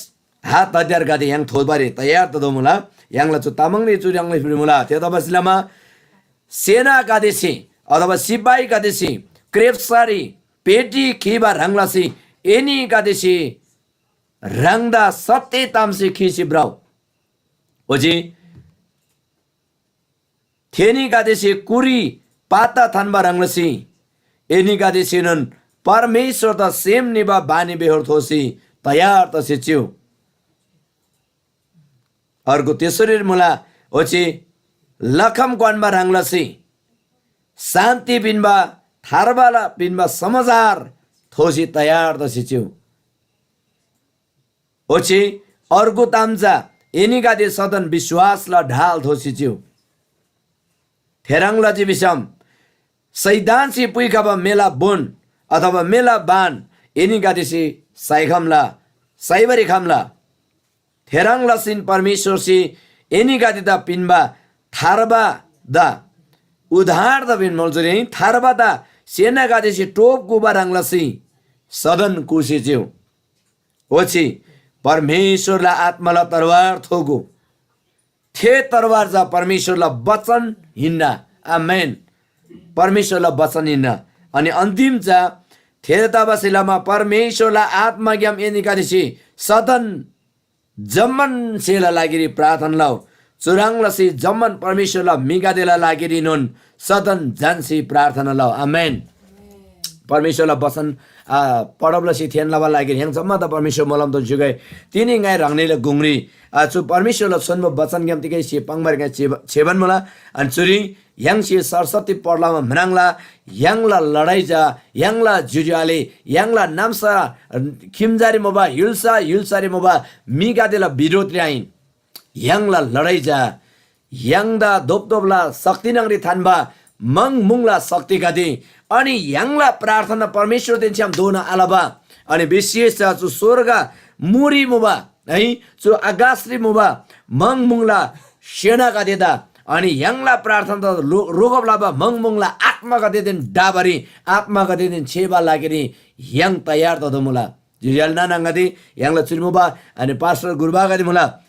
हात हतियार गादे yang थोबारे तयार त दोमुला yang ला चु तामंगले चु yang फिरमुला ते तबसिलामा सेना गादेसी अथवा सिपाही गादेसी क्रेप्सारी पेटी खिबा रंगलासी एनी गादेसी रंगदा सत्य तामसे खिसी ब्राउ ओजी थेनी गादेसी कुरी पाता थानबा रंगलासी एनी गादेसी नन परमेश्वर त सेम निबा बानी बेहोर थोसी तयार त सिच्यू अर्को तेस्रो मुला ओछि लखम क्वानमा रांगलासी शान्ति बिनबा थारबाला बिनबा समाचार थोसी तयार त सिच्यू ओछि अर्को ताम्जा एनिगादे सदन विश्वासला ढाल थोसिच्यू थेराङला जी विषम सैदानसी पुइखाबा मेला बोन अथवा मेला बान एनिगादेसी साइखमला साइबरी खमला थेराङला सिन परमेश्वर सी एनिगादे दा पिनबा थारबा दा उधार दा बिन मलजुरे थारबा दा सेना गादेसी टोप गुबा रांगलासी सदन कुसिच्यू ओछि परमेश्वरला आत्माला तरवार थोगो थे तरवार जा परमेश्वरला वचन हिन्ना आमेन परमेश्वरला वचन हिन्ना अनि अन्तिम जा थेरताबासिलामा परमेश्वरला आत्मा ज्ञाम एनिकादेसी सदन जम्मन सेला लागिरी प्रार्थना लाउ चुराङलासी जम्मन परमेश्वरला मिगादेला लागिरी नोन सदन जानसी प्रार्थना लाउ आमेन परमेश्वरला वचन पढबलसी थेन लावा लागिरी ह्याङ जम्मा त परमेश्वर मलम त जुगाई तिनी गाय रांगनेला गुंगरी चु परमेश्वरला सुनब वचन ज्ञाम तिकै से पंगबार गाय छेबन मला अनि चुरी ह्याङ से सरस्वती पढलामा मनाङला ह्याङला लडाई जा ह्याङला जुजुआले ह्याङला नामसा खिमजारी मोबा हिलसारी मोबा मिगादेला विरोध ल्याइन ह्याङला लडाई जा ह्याङदा दोपदोपला शक्ति नगरी थानबा मंग मुङला शक्ति गादे अनि ह्याङला प्रार्थना परमेश्वर देन्छम दोना आलाबा अनि विशेष चु स्वर्ग मुरी मुबा है चु आगाश्री मुबा मंगमुंगला सेना का देदा अनि यांगला प्रार्थना रोगब लाबा मंगमुंगला आत्मा का देदेन डाबरी आत्मा का देदेन छेबा लागेनी yang tayar to mula jujal na nangati yang la chulmuba ani pastor gurba gadi mula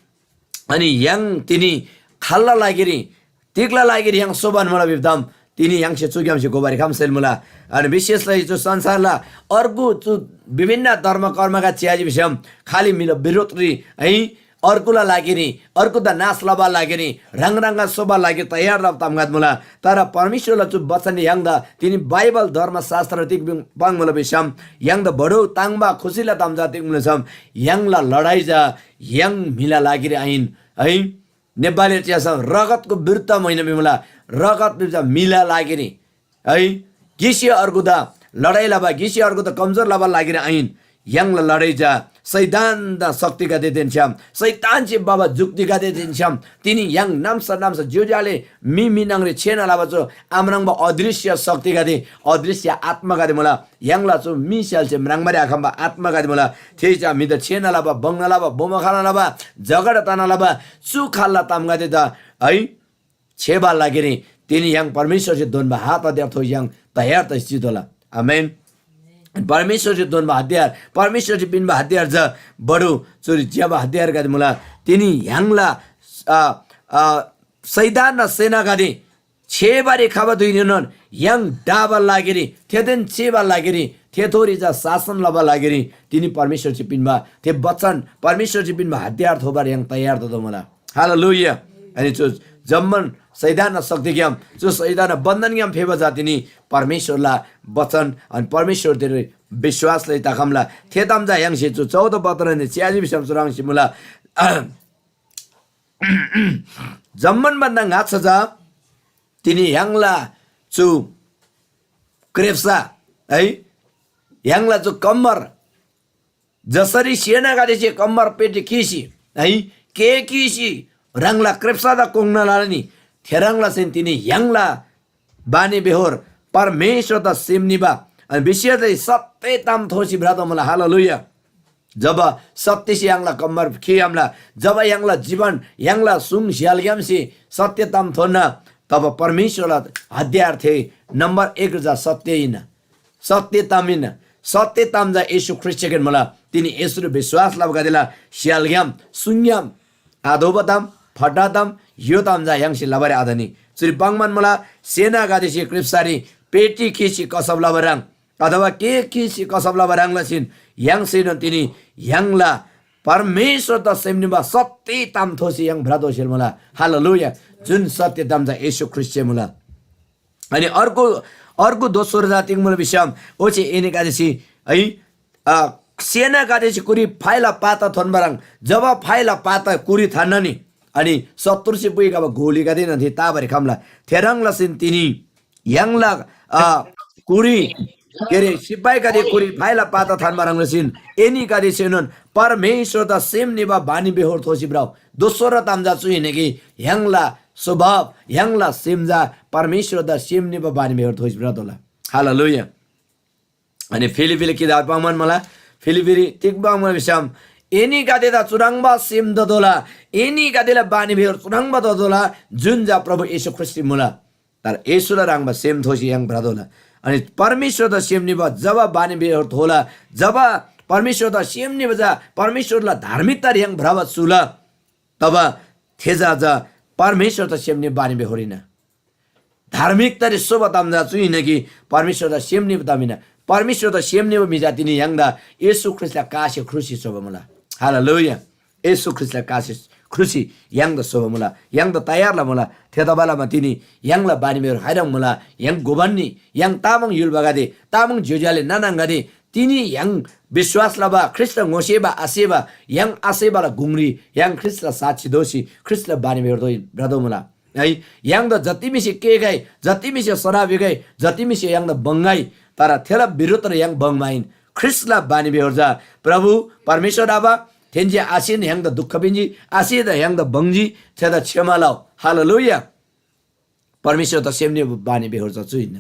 ani yang tini khalla lagiri tikla lagiri yang soban mula bibdam tini yang se chugyam se gobari khamsel mula ani विशेषलाई जो संसारला अर्को जो विभिन्न धर्म कर्मका च्याजी विषम खाली मिल विरोधी है अर्कोला लागिनी अर्को त नाश लबा लागिनी रंगरंगा शोभा लागि तयार रब तमगात मुला तर परमेश्वरला चु वचन यांग द तिनी बाइबल धर्मशास्त्र तिक बङ मुला विषम यांग द बडो ताङबा खुशीला तमजा तिक मुला छम यांगला लडाई जा yang मिला लागिरी आइन है नेपाली च्यासा रगतको विरुद्ध महिना बिमला रगत बिजा मिला लागिरी है गिसी अर्को द लडाई लबा गिसी अर्को त कमजोर लबा लागिरी आइन yang la लडाई जा शैतान द शक्ति का देदेन छम शैतान चे बाबा जुक्ति का देदेन छम तिनी yang नामसा जोजाले मिमिनाङ रे छेना लाबा जो आमरङ बा अदृश्य शक्ति का दे अदृश्य आत्मा का दे मला yang ला जो मिसाल चे मरङमारे आखम बा आत्मा का दे मला थेजा मि द छेना लाबा बंगना लाबा बोमा खाना लाबा जगडा ताना लाबा सु खाल्ला ताम गा दे द है छेबा लागेनी तिनी yang परमेश्वर से दोन बा हात अध्यय थो yang तयार त स्थित होला आमेन परमेश्वर से दोन हतियार परमेश्वर से पिन हतियार ज बडो चोरी ज्याबा हतियार का मुला तिनी यांगला सैदान न सेना गादी छेबारी खाबा दुइनन yang डाबा लागेरी थेदेन छेबा लागेरी थेथोरी जा शासन लबा लागेरी तिनी परमेश्वर से पिन थे वचन परमेश्वर से पिन हतियार थोबार yang तयार त मुला हालेलुया अनि चो जम्मन सैदान शक्ति ज्ञाम जो सैदान बन्धन ज्ञाम फेबा जातिनी परमेश्वरला वचन अनि परमेश्वर तेरे विश्वासले ताकमला थेताम जा यांग से 14 पत्र ने च्याजी विषम सुराङ सिमुला जम्मन बन्दा गाछ जा तिनी यांगला चु क्रेप्सा है यांगला चु कम्मर जसरी सेना गादेसे कम्मर पेटी किसी है के किसी रंगला क्रेप्सा दा कोंगना लानी थेरंगला सेन तिनी यांगला बानी बेहोर परमेश्वर द सिमनिबा अनि विशेष सत्य ताम थोसी ब्रातो मला हालेलुया जब सत्य से यांगला कम्मर खियामला जब यांगला जीवन यांगला सुङ झ्यालग्यामसी सत्य ताम थोना तब परमेश्वरला हतियार थे नंबर 1 जा सत्यइन सत्य तामिन सत्य ताम जा येशू ख्रीष्ट के मला तिनी येशू विश्वास लाभ गदेला झ्यालग्याम सुन्याम आधोबताम फटाताम यो ताम जा यांगसी लबारे आधनी श्री बाङमान मला सेना गादेसी क्रिप्सारी पेटी खिसी कसब लबराङ अथवा के खिसी कसब लबराङ लसिन yang सेन तिनी यांगला परमेश्वर त सेमनिबा सत्य ताम थोसी yang भ्रातो सेल मला हालेलुया जुन सत्य ताम जा येशू ख्रीष्ट मला अनि अर्को दोस्रो जाति मूल विषय ओचे एने गादेसी है सेना गादेसी कुरी फाइला पाता थनबराङ जब फाइला पाता कुरी थान्ननी अनि 70 से पुगेका गोली गादिन थे ताबरे खामला थेरङला सिन तिनी यांगला कुरी केरे सिपाही गादे कुरी फाइला पाता थानमा रङसिन एनी गादे सेनन परमेश्वर द सेम निबा बानी बेहोर थोसी ब्राउ दोस्रो तामजा चुइने कि यांगला स्वभाव यांगला सेमजा परमेश्वर द सेम निबा बानी बेहोर थोसी ब्राउ तोला हालेलुया अनि फिलिपिली किताब पामन मला फिलिपिली तिकबा म विषम एनी गादेदा चुराङबा सेम ददोला एनी गादेला बानी बेहोर चुराङबा ददोला जुन जा प्रभु येशू ख्रीष्ट मुला तर येशूला राङबा सेम थोसी yang ब्रादोला अनि परमेश्वर द सेम निबा जब बानी बेहोर थोला जब परमेश्वर द सेम निबा जा परमेश्वरला धार्मिकता yang भ्रावा सुला तब थेजा जा परमेश्वर द सेम निबा बानी बेहोरिना धार्मिकता रे सो बताम जा चुइन कि परमेश्वर द सेम निबा तामिना परमेश्वर द सेम निबा मिजा तिनी yang दा येशू ख्रीष्टला कासे खुसी सोब मला हालेलुया येशू ख्रीष्टला कासे खुसी yang द सोब मला yang द तयारला मला थेताबालामा तिनी yang ला बानी बेहोर हाइरङ मला yang गोबन्नी yang तामाङ युल बगादे तामाङ ज्योज्याले नानाङगादे तिनी yang विश्वास लबा ख्रीष्ट ngoसेबा आसेबा yang आसेबा गुंगरी yang ख्रीष्ट साक्षी दोषी ख्रीष्ट बानी बेहोर दोइ ब्रदो मला है yang द जतिमिसे के गए जतिमिसे शराबी गए जतिमिसे yang द बंगाई तर थेला विरुद्ध र yang बंगमाइन ख्रीष्टला बानी बेहोर जा प्रभु परमेश्वर आबा थेन्जे आसिन yang द दुःख बिन्जी आसिन yang द बंगजी थेदा क्षमा लाओ हालेलुया परमेश्वर त सेम्ने बानी बेहोर छ चुइन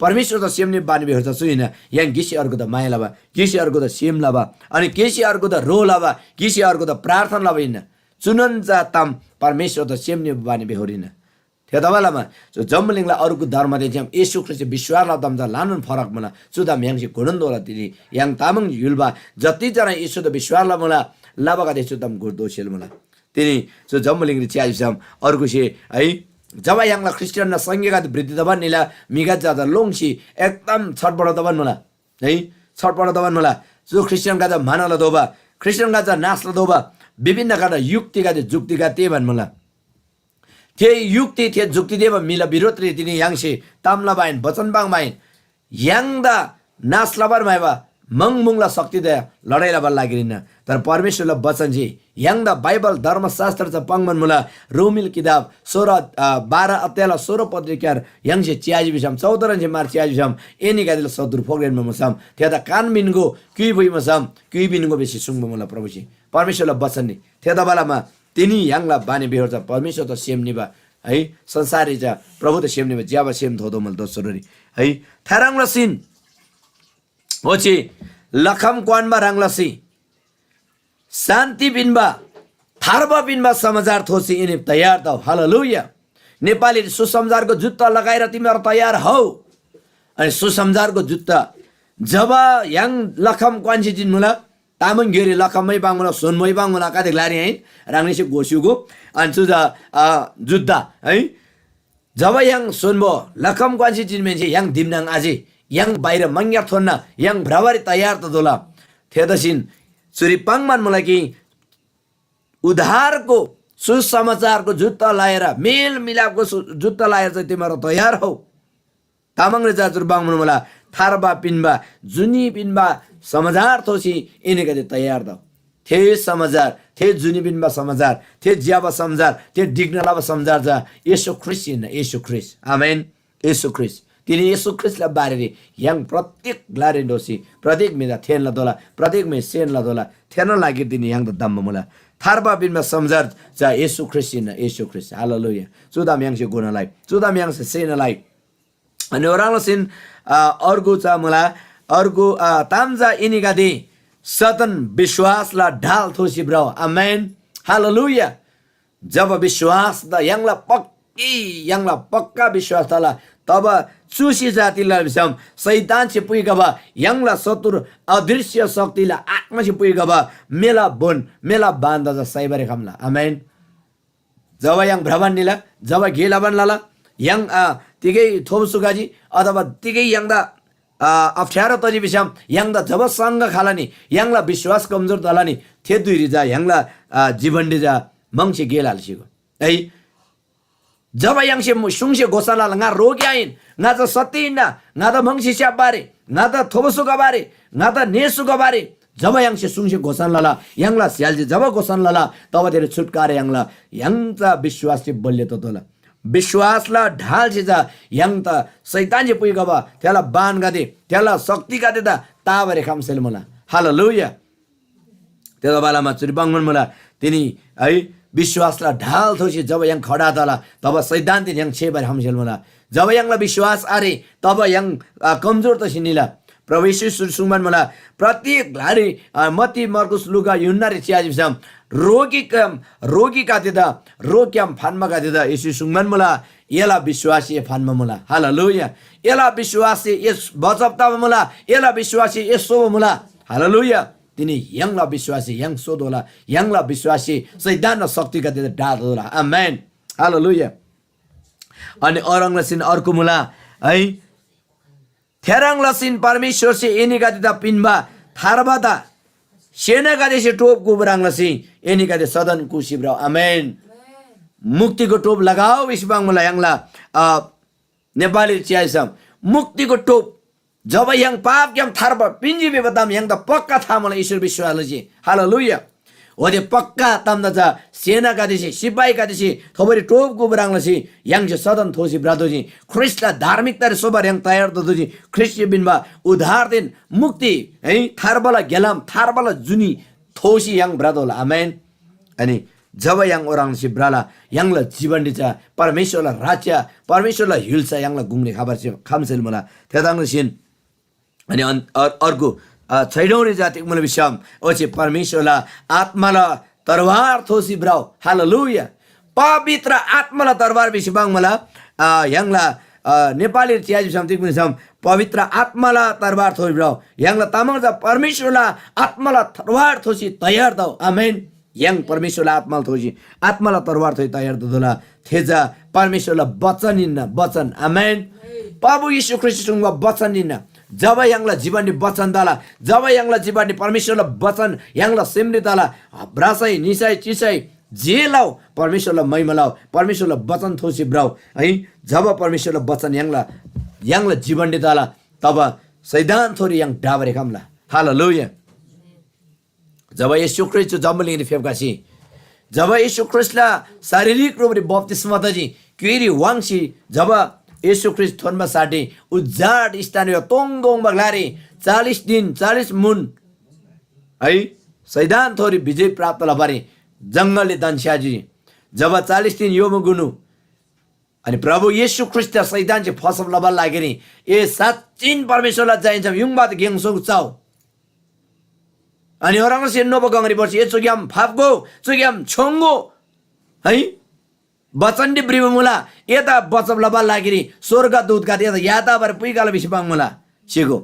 परमेश्वर त सेम्ने बानी बेहोर छ चुइन यहाँ गिसी अर्को त माया लावा गिसी अर्को त सेम लावा अनि केसी अर्को त रो लावा गिसी अर्को त प्रार्थना लावा हिँड्न चुनन जा ताम परमेश्वर त सेम्ने बानी बेहोरिन थियो तपाईँलामा जम्मलिङलाई अरूको धर्म दिन्छौँ यसु ख्रिस्ट विश्वासलाई दम्जा लानु फरक मलाई सुदा म्याङ्सी घुडन्दोला तिनी याङ तामाङ युल्बा जतिजना यसु त विश्वासलाई मलाई लाबाका देशु तम गुर्दोसेल मलाई तिनी जो जम्मलिङले च्यालिसम अर्को से है जब याङला ख्रिस्टियन न संघका वृद्धि दबन निला मिगा जादा लोङसी एकदम छटपट दबन मलाई है छटपट दबन मलाई जो ख्रिस्टियन का मानला दोबा ख्रिस्टियन का नास्ला दोबा विभिन्न का युक्तिका जुक्तिका त्यही भन् मलाई त्यही युक्ति थिए जुक्ति देव मिला विरोध रे तिनी याङसे तामला बाइन वचनबाङ बाइन याङदा नास्लाबर माइबा मंगमुङला शक्ति दया लडाइला बल लागिरिन तर परमेश्वरले वचन जी याङदा बाइबल धर्मशास्त्र छ पंगमन मुला रोमिल किताब 12 अध्याय 16 पत्रिका याङसे च्याजी बिसम 14 रन मार च्याजी बिसम एनी गादिल सदुर फोगरेन मसम त्यता कान मिनको कुइ भइ मसम कुइ बिनको बेसी सुङम मुला प्रभुजी परमेश्वरले वचन नि त्यता बेलामा तिनी याङला बानी बेहोर छ परमेश्वर त सेम निबा है संसारी छ प्रभु त सेम निबा ज्याबा सेम थोदो मल दोस्रोरी है थाराङ लसिन होची लखम क्वानमा राङलसी शान्ति बिनबा थारबा बिनबा समाचार थोसी इने तयार त हालेलुया नेपाली सुसमाचारको जुत्ता लगाएर तिमीहरु तयार हौ अनि सुसमाचारको जुत्ता जब याङ लखम क्वान्सी जिन मुला तामङ गेरी लखममै बाङमुला सोनमै बाङमुला का देख्लारी है राङनेसे गोसुगो अनि सुजा जुत्ता है जब याङ सोनबो लखम क्वान्सी जिन मेन्छे याङ दिमनाङ आजी याङ बाहिर मंग्यार थोन्न याङ भ्रवारी तयार त दोला थेदसिन सुरी पाङमान मलाई कि उद्धारको सुसमाचारको जुत्ता लाएर मेल मिलापको जुत्ता लाएर चाहिँ तिमीहरु तयार हौ तामाङले जाजुर बाङमुन मलाई थारबा पिनबा जुनी पिनबा समाचार थोसी इनेका तयार द थे समाचार थे जुनी पिनबा समाचार थे ज्याबा समाचार थे डिग्नलाबा समाचार जा येशू ख्रिस्ट इन येशू ख्रिस्ट आमेन येशू ख्रिस्ट तिनी येशू ख्रिस्टलाई बारेरी याङ प्रत्येक ग्लारेन्डोसी प्रत्येक मेदा थेनला दोला प्रत्येक मे सेनला दोला थेन लागि दिनी याङ द दम्म मुला थारबा बिनमा समझर जा येशू ख्रिस्ट इन येशू ख्रिस्ट हालेलुया चुदाम याङसे गुनालाई चुदाम याङसे सेनलाई अनि ओराङ सिन अर्गु चा मुला अर्गु तामजा इनिगा दे सतन विश्वासला ढाल थोसी ब्रो आमेन हालेलुया जब विश्वास द याङला पक्का विश्वास तला तब चुसी जातिलाई बिसम शैतान से पुइगबा याङला शत्रु अदृश्य शक्तिला आत्मा से पुइगबा मेला बोन मेला बान्दा ज सैबरे खमला आमेन जब याङ भ्रमण निला जब गेला बनला याङ तिगै थोमसुगाजी अथवा तिगै याङदा अप्ठ्यारो तरी बिसम याङदा जब सँग खाला नि याङला विश्वास कमजोर तला नि थे दुइरी जा याङला जीवनले जा मंगसे गेल हाल्सिगो है जब याङसे सुङसे गोसाला nga रोग्याइन nga त सतिना nga त मंगसे स्याप बारे nga त थोबसुगा बारे nga त नेसुगा बारे जब याङसे सुङसे गोसन लाला याङला स्यालजे जब गोसन लाला तब तेरे छुटकारे याङला याङचा विश्वास चाहिँ बल्य त तोला विश्वासला ढाल चाहिँ जा याङ त शैतान जे पुइगबा त्याला बान गादे त्याला शक्ति गादे त ताबरे खामसेल मला हालेलुया त्यो बेलामा चुरिबाङमन मला तिनी है विश्वासला ढाल थोसी जब याङ खडा तला तब शैतान तिन याङ छेबर हमसेल मला जब याङला विश्वास आरे तब याङ कमजोर त सिनिला प्रभु येशू सुसुङमान मला प्रत्येक लारी मती मर्कुस लुका युन्नारी च्याजिसम रोगी का देदा रोक्याम फानमा का देदा येशू सुङमान मला एला विश्वासी फानमा मला हालेलुया एला विश्वासी यस बचपता मला एला विश्वासी यसो मला हालेलुया तिनी याङला विश्वासी याङ सोदोला याङला विश्वासी शैतान र शक्ति का देदा डादोला आमेन हालेलुया अनि औरंगसिन अर्को मुला है थेराङ लसिन परमेश्वर से एनिका दिदा पिनबा थारबादा सेना का देशे टोप गुबराङ लसि एनिका दे सदन कुसिब्रा आमेन मुक्ति को टोप लगाओ इस्बाङ मला याङला नेपाली च्याइसम मुक्ति को टोप जब याङ पाप याङ थारबा पिन्जी बेबदाम याङ द पक्का था मला ईश्वर विश्वास लजी हालेलुया ओदे पक्का तमदा जा सेना का देशे सिपाही का देशे थोबरी टोप गुबराङ लसि याङ जे सदन थोसी ब्रादोजी ख्रिस्टला धार्मिकता रे सोबर याङ तयार ददोजी ख्रिस्ट बिनबा उद्धार दिन मुक्ति है थारबला गेलाम थारबला जुनी थोसी याङ ब्रादोला आमेन अनि जब yang orang si brala yang la jiban dicha परमेश्वर la राज्य परमेश्वर la हिल्सा yang la गुंग्ने खबर छ खामसेल मला त्यताङ सिन अनि अर्को छैडौँ जाति मलाई विश्वाम ओचे परमेश्वरलाई आत्मालाई तरवार थोसी ब्राउ हालेलुया पवित्र आत्मालाई तरवार विश्वाम मलाई यङला नेपाली चियाजी सम्तिक पनि छम पवित्र आत्मालाई तरवार थोसी ब्राउ यङला तामाङ जा परमेश्वरलाई आत्मालाई तरवार थोसी तयार दौ आमेन यङ परमेश्वरलाई आत्मालाई तरवार थोसी तयार दौला थेजा परमेश्वरलाई वचन निन्न वचन आमेन प्रभु यीशु ख्रीष्टसँग वचन निन्न जब यङला जीवन वचन दाला जब यङला जीवन परमेश्वरलाई वचन यङला सिमरि दाला ब्रासै निसाई चिसाई जे लाउ परमेश्वरलाई महिमा लाउ परमेश्वरलाई वचन थोसी ब्राउ है जब परमेश्वरलाई वचन यङला जीवन दाला तब सैदान थोरी यङ डाबरे खामला हालेलुया जब यीशु ख्रीष्ट जम्बलिङले फेबकासी जब यीशु ख्रीष्टलाई शारीरिक रूपले बप्तिस्मा दजी क्वेरी वाङसी जब यीशु ख्रीष्ट थोनमा साटे उजाड स्थान तोङगोङ बगलारे 40 दिन 40 मुन है सैदान थोरी विजय प्राप्त लबारे जंगलले दन्स्याजी जब 40 दिन यो गुनु अनि प्रभु येशू ख्रीष्ट सैदान चाहिँ फसब लबा लागेनी ए साच्चिन परमेश्वरलाई चाहिन्छ युङबाद गेङसोङ चाउ अनि orang से नो बगंगरी पर्छ ए चुग्याम फापगो चुग्याम छोंगो है बचन दि ब्रिब मुला यता बचब लबा लागिरी स्वर्ग दूत का यता याता बर पुइगाल बिसबाङ मुला छेगो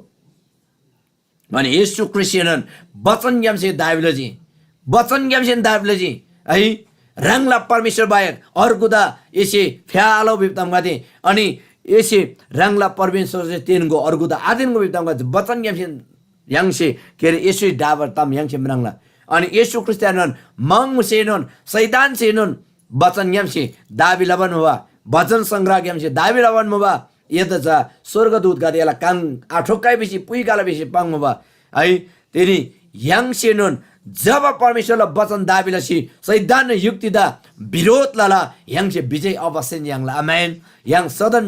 अनि येशू क्रिस्चियन बचन ग्याम से दाबिलजी बचन ग्याम से दाबिलजी है रंगला परमेश्वर बाहेक अर्को दा यसै फ्यालो बिप्तम गते अनि यसै रंगला परमेश्वर से तेनको अर्को दा आदिनको बिप्तम गते बचन ग्याम से यांगसे केरे यसै डाबर तम यांगसे मरंगला अनि येशू क्रिस्चियन मंग सेनन शैतान सेनन बचन ग्याम से दाबी लबन हुआ भजन संग्रह ग्याम से दाबी लबन हुआ यता जा स्वर्गदूत गते याला काङ आठोक्काइ बेसी पुइगाला बेसी पाङ हुआ है तेनी यांगसे नन जब परमेश्वरलाई वचन दाबिलसी सैद्धान्त युक्ति दा विरोध लाला यांगसे विजय अवश्य यांगला आमेन yang सदन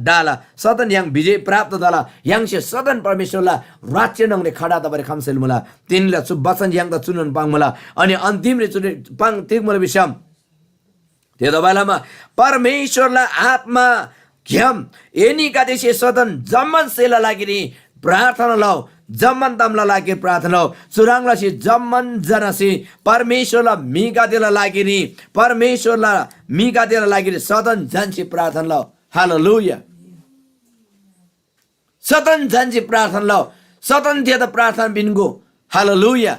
डाला सदन yang विजय प्राप्त दाला यांगसे सदन परमेश्वरलाई राज्य नङले खडा दबरे खमसेल मला तिनले सु वचन yang दा चुनन पाङ मला अनि अन्तिमले चुने पाङ तिक मला विषम त्यो दबालामा परमेश्वरलाई आत्मा घ्याम एनी का देशे सदन जम्मन सेला लागिनी प्रार्थना लाउ जम्मन तमला लागि प्रार्थना सुराङला सि जम्मन जनसी परमेश्वरलाई मिका देला लागिनी परमेश्वरलाई मिका देला लागिनी सदन जनसी प्रार्थना लाउ हालेलुया सदन जनसी प्रार्थना लाउ सदन दिए प्रार्थना बिनको हालेलुया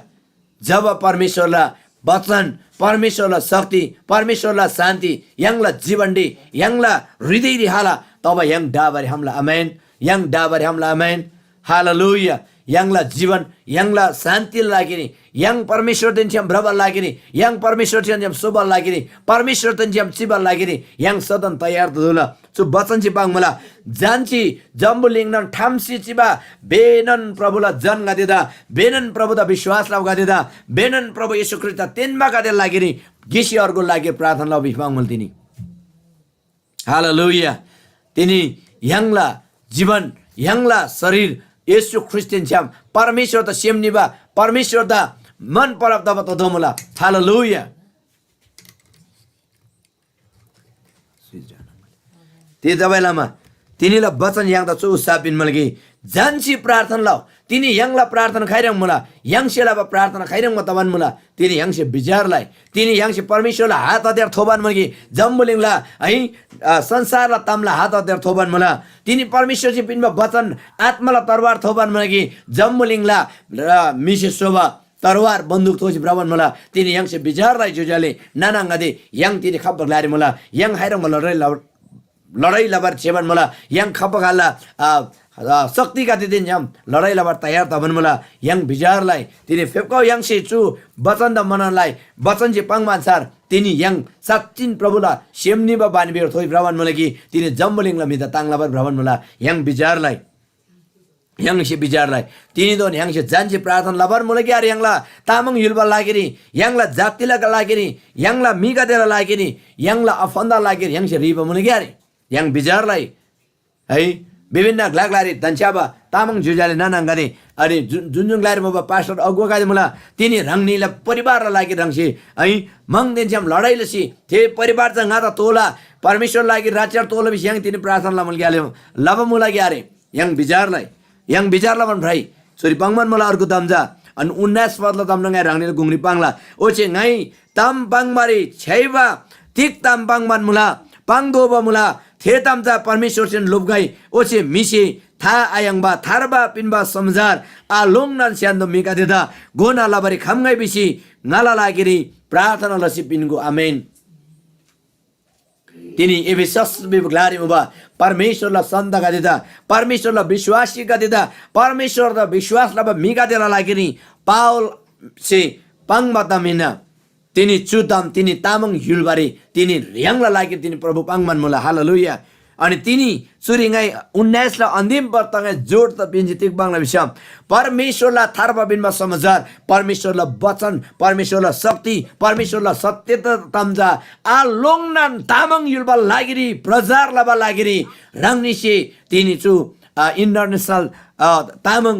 जब परमेश्वरलाई वचन परमेश्वरलाई शक्ति परमेश्वरलाई शान्ति यङला जीवन दि यङला हृदय दि हाला तब यङ डाबरे हमला आमेन यङ डाबरे हमला आमेन हालेलुया यङला जीवन यङला शान्ति लागिनी यङ परमेश्वर दिन्छम ब्रबल लागिनी यङ परमेश्वर दिन्छम सुबल लागिनी परमेश्वर दिन्छम चिबल लागिनी यङ सदन तयार दुला सु वचन छि पाङ मला जानची जम्बुलिङन ठामसी चिबा बेनन प्रभुला जन गदेदा बेनन प्रभुदा विश्वास लाउ गदेदा बेनन प्रभु येशू ख्रीष्ट तेनमा गदे लागिनी गिसी अर्को लागि प्रार्थना लाउ बिफाङ मल्तिनी हालेलुया तिनी यङला जीवन यङला शरीर येशू ख्रीष्टियन छ्याम परमेश्वर त सेमनिबा परमेश्वर दा मन परब दब त दोमला हालेलुया ते दबाइलामा तिनीलाई वचन याङदा छु साबिन मलगी जानसी प्रार्थना लाउ तिनी यङला प्रार्थना खाइरङ मुला यङसेला प्रार्थना खाइरङ म तबन मुला तिनी यङसे विचारलाई तिनी यङसे परमेश्वरलाई हात अध्यर थोबान मलगी जम्बुलिङला है संसारलाई तमला हात अध्यर थोबान मुला तिनी परमेश्वर चाहिँ पिनमा वचन आत्मालाई तरवार थोबान मलगी जम्बुलिङला मिसे शोभा तरवार बन्दुक थोसी ब्राह्मण मला तिनी यङसे विचारलाई जुजाले नानाङ्गदे यङ तिनी खब्बक लारे मुला यङ खाइरङ मला लडाई लबर छेबन मला यङ खब्बकाला शक्ति का दिन जम लडाई लबर तयार तबन मला यङ विचारलाई तिनी फेपकाउ यङसे छु वचन द मनलाई वचन जे पाङमा सार तिनी यङ साच्चिन प्रभुला सेमनिबा बानीबेर थोइ ब्राह्मण मला कि तिनी जम्बलिङला मिदा ताङलाबर ब्राह्मण मला यङ विचारलाई यङसे विचारलाई तिनी दोन यङसे जानसे प्रार्थना लबर मला कि यार यङला तामाङ हिलबा लागेनी यङला जातिला लागेनी यङला मिगा देला लागेनी यङला अफन्दा लागेनी यङसे रिबा मला कि यार यङ विचारलाई है विभिन्न ग्लाग्लारी धन्स्याबा तामाङ जुजाले नानाङ्गाने अनि जुन ग्लारी मोबा पास्टर अगुवागादे मुला तिनी रङनीला परिवार लागि रङसी है मंगदेन्स्याम लडाइलसी थे परिवार चाहिँ गाता तोला परमेश्वर लागि राज्य तोला बिस yang तिनी प्रार्थनाला मुल ग्याले लब मुला ग्यारे yang बिजारला मन भाइ सोरी पंगमन मला अर्को तम्जा अनि 19 पदला तम्नङा रङनीला गुंग्री पाङला ओचे गाई तम पाङमारी छैबा तिक तम पाङमान मुला पाङदोबा मुला थे तमजा परमेश्वर सेन लोबगाई ओचे मिसे था आयंगबा थारबा पिनबा समजार आ लोंगनान स्यान्दो मिका देदा गोना लाबारी खमगाई बिसी नाला लागिरी प्रार्थना लसी पिनगु आमेन तिनी एफिसस बिग्लारी मुबा परमेश्वरला सन्तका दिदा परमेश्वरला विश्वासीका दिदा परमेश्वरला विश्वासला मिका देला लागिरी पाउल से पाङबाता मिना तिनी चुताम तिनी तामाङ हिलबारी तिनी रियाङला लागि तिनी प्रभु पाङमान मुला हालेलुया अनि तिनी सुरिङाई 19 ला अन्तिम पदमा जोड त पिन्जी तिक बाङला विषय परमेश्वरला थारबा बिनमा समाचार परमेश्वरला वचन परमेश्वरला शक्ति परमेश्वरला सत्यता तम्जा आ लोङनान तामाङ हिलबा लागिरी प्रचारला लागिरी रङनिसे तिनी चु इन्टरनेसनल तामाङ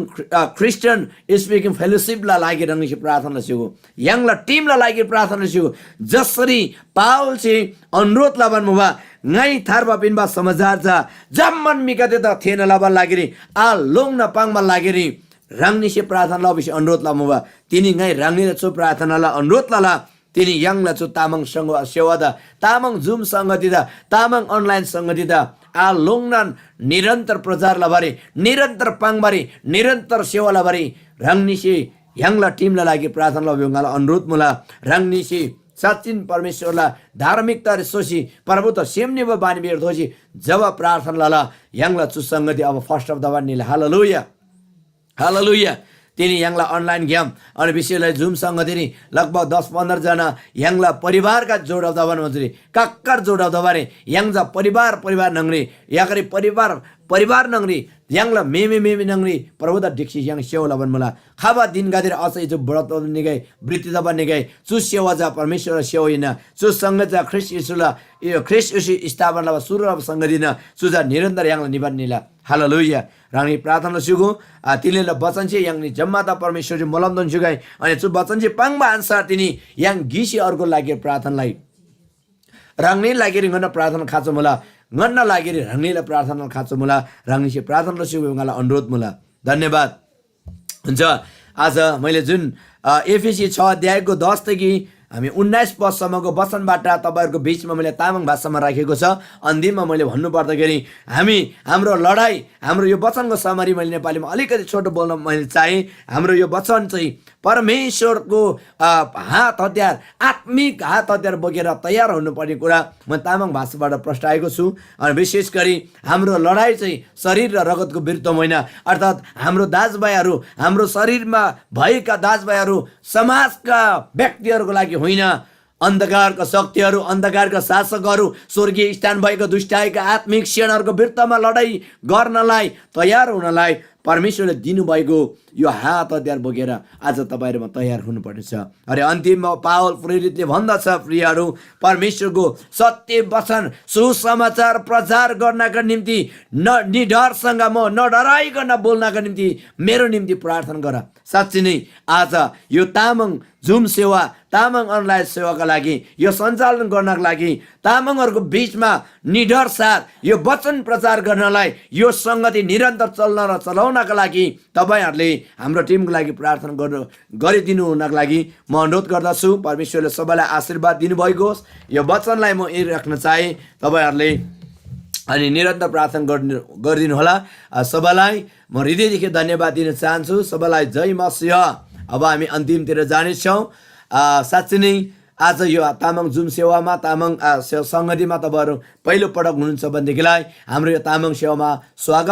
क्रिस्चियन स्पिकिङ फेलोशिपला लागि रङनिसे प्रार्थना सिगो यांगला टिमला लागि प्रार्थना सिगो जसरी पाउल चाहिँ अनुरोध लाबन मुबा ngay tharba pinba samajar ja jamman mikate da thena laba lagiri a longna pangma lagiri rangni se प्रार्थना ला विषय अनुरोध ला मुबा तिनी ngay rangni छु प्रार्थना ला अनुरोध ला तिनी yang ला छु तामाङ संग सेवा दा तामाङ जुम संगति दा तामाङ अनलाइन संगति दा आ लोंगनान निरन्तर प्रचार ला बारे निरन्तर पाङबारी निरन्तर सेवा ला बारे rangni se yang ला टीम ला लागि प्रार्थना ला व्यंगाला अनुरोध मुला rangni se सचिन परमेश्वरला धार्मिकता सोची प्रभु त सेमने बानी बेर दोजी जब प्रार्थना लाला यांगला चुसंगति अब फर्स्ट अफ द वन निले हालेलुया हालेलुया तिनी यांगला अनलाइन गेम अनि विषयलाई जुम संगति नि लगभग 10-15 जना यांगला परिवारका जोड अफ द वन मजुरी काक्कर जोड अफ द बारे यांगजा परिवार नंगरी याकरी परिवार नंगरी यांगला मेमे नंगरी प्रभु द डिक्सी yang सेवा बन मला खाबा दिन गादिर असै जो व्रत निगै वृत्ति द बन्ने गए सु सेवा जा परमेश्वर सेवा इन सु संगत जा ख्रिस्ट यीशुला ख्रिस्ट यीशु स्थापना सुरु संगदिन सुजा निरन्तर यांगला निबन निला हालेलुया रानी प्रार्थना सुगु तिनीले वचन चाहिँ यांगनी जम्माता परमेश्वर जो मलमदन सुगाई अनि सु वचन चाहिँ पाङबा अनुसार तिनी yang गिसी अर्को लागि प्रार्थनालाई रङनी लागि रिङन प्रार्थना खाचो मला ngana lagiri rangila प्रार्थना खाचो मुला रङनिसे प्रार्थना सिगुङला अनुरोध मुला धन्यवाद हुन्छ आज मैले जुन एफिसी 6 अध्यायको 10 देखि हामी 19 पदसम्मको वचनबाट तपाईहरुको बीचमा मैले तामाङ भाषामा राखेको छ अन्तिममा मैले भन्नु पर्दाखेरि हाम्रो लडाई हाम्रो यो वचनको समरी मैले नेपालीमा अलिकति छोटो बोल्न मैले चाहे हाम्रो यो वचन चाहिँ परमेश्वरको हात हतियार आत्मिक हात हतियार बोकेर तयार हुनुपर्ने कुरा म तामाङ भाषाबाट प्रस्ताएको छु अनि विशेष गरी हाम्रो लडाई चाहिँ शरीर र रगतको विरुद्धमा होइन अर्थात् हाम्रो दाजुभाइहरू हाम्रो शरीरमा भएका दाजुभाइहरू समाजका व्यक्तिहरूको लागि होइन अन्धकारका शक्तिहरू अन्धकारका शासकहरू स्वर्गीय स्थान भएका दुष्टाइका आत्मिक सेनाहरूको विरुद्धमा लडाई गर्नलाई तयार हुनलाई परमेश्वरले दिनुभएको यो हात हतियार बोकेर आज तपाईहरुमा तयार हुनुपर्छ अरे अन्तिममा पावल प्रेरितले भन्दछ प्रियहरू परमेश्वरको सत्य वचन सुसमाचार प्रचार गर्नका निम्ति निडरसँग म नडराइकन बोल्नका निम्ति मेरो निम्ति प्रार्थना गर साच्चै नै आज यो तामाङ जुम सेवा तामाङ अनलाइन सेवाका लागि यो सञ्चालन गर्नका लागि तामाङहरूको बीचमा निडर साथ यो वचन प्रचार गर्नलाई यो संगति निरन्तर चल्न र चलाउनका लागि तपाईहरुले हाम्रो टिमको लागि प्रार्थना गरिदिनु हुनका लागि म अनुरोध गर्दछु परमेश्वरले सबैलाई आशीर्वाद दिनुभएको होस् यो वचनलाई म राख्न चाहे तपाईहरुले अनि निरन्तर प्रार्थना गरिदिनु होला सबैलाई म हृदयदेखि धन्यवाद दिन चाहन्छु सबैलाई जय मसीह अब हामी अन्तिमतिर जानेछौँ साच्चै नै आज यो तामाङ जुम सेवामा तामाङ संगतिमा तपाईहरु पहिलो पटक हुनुहुन्छ भनेदेखिलाई हाम्रो यो तामाङ सेवामा स्वागत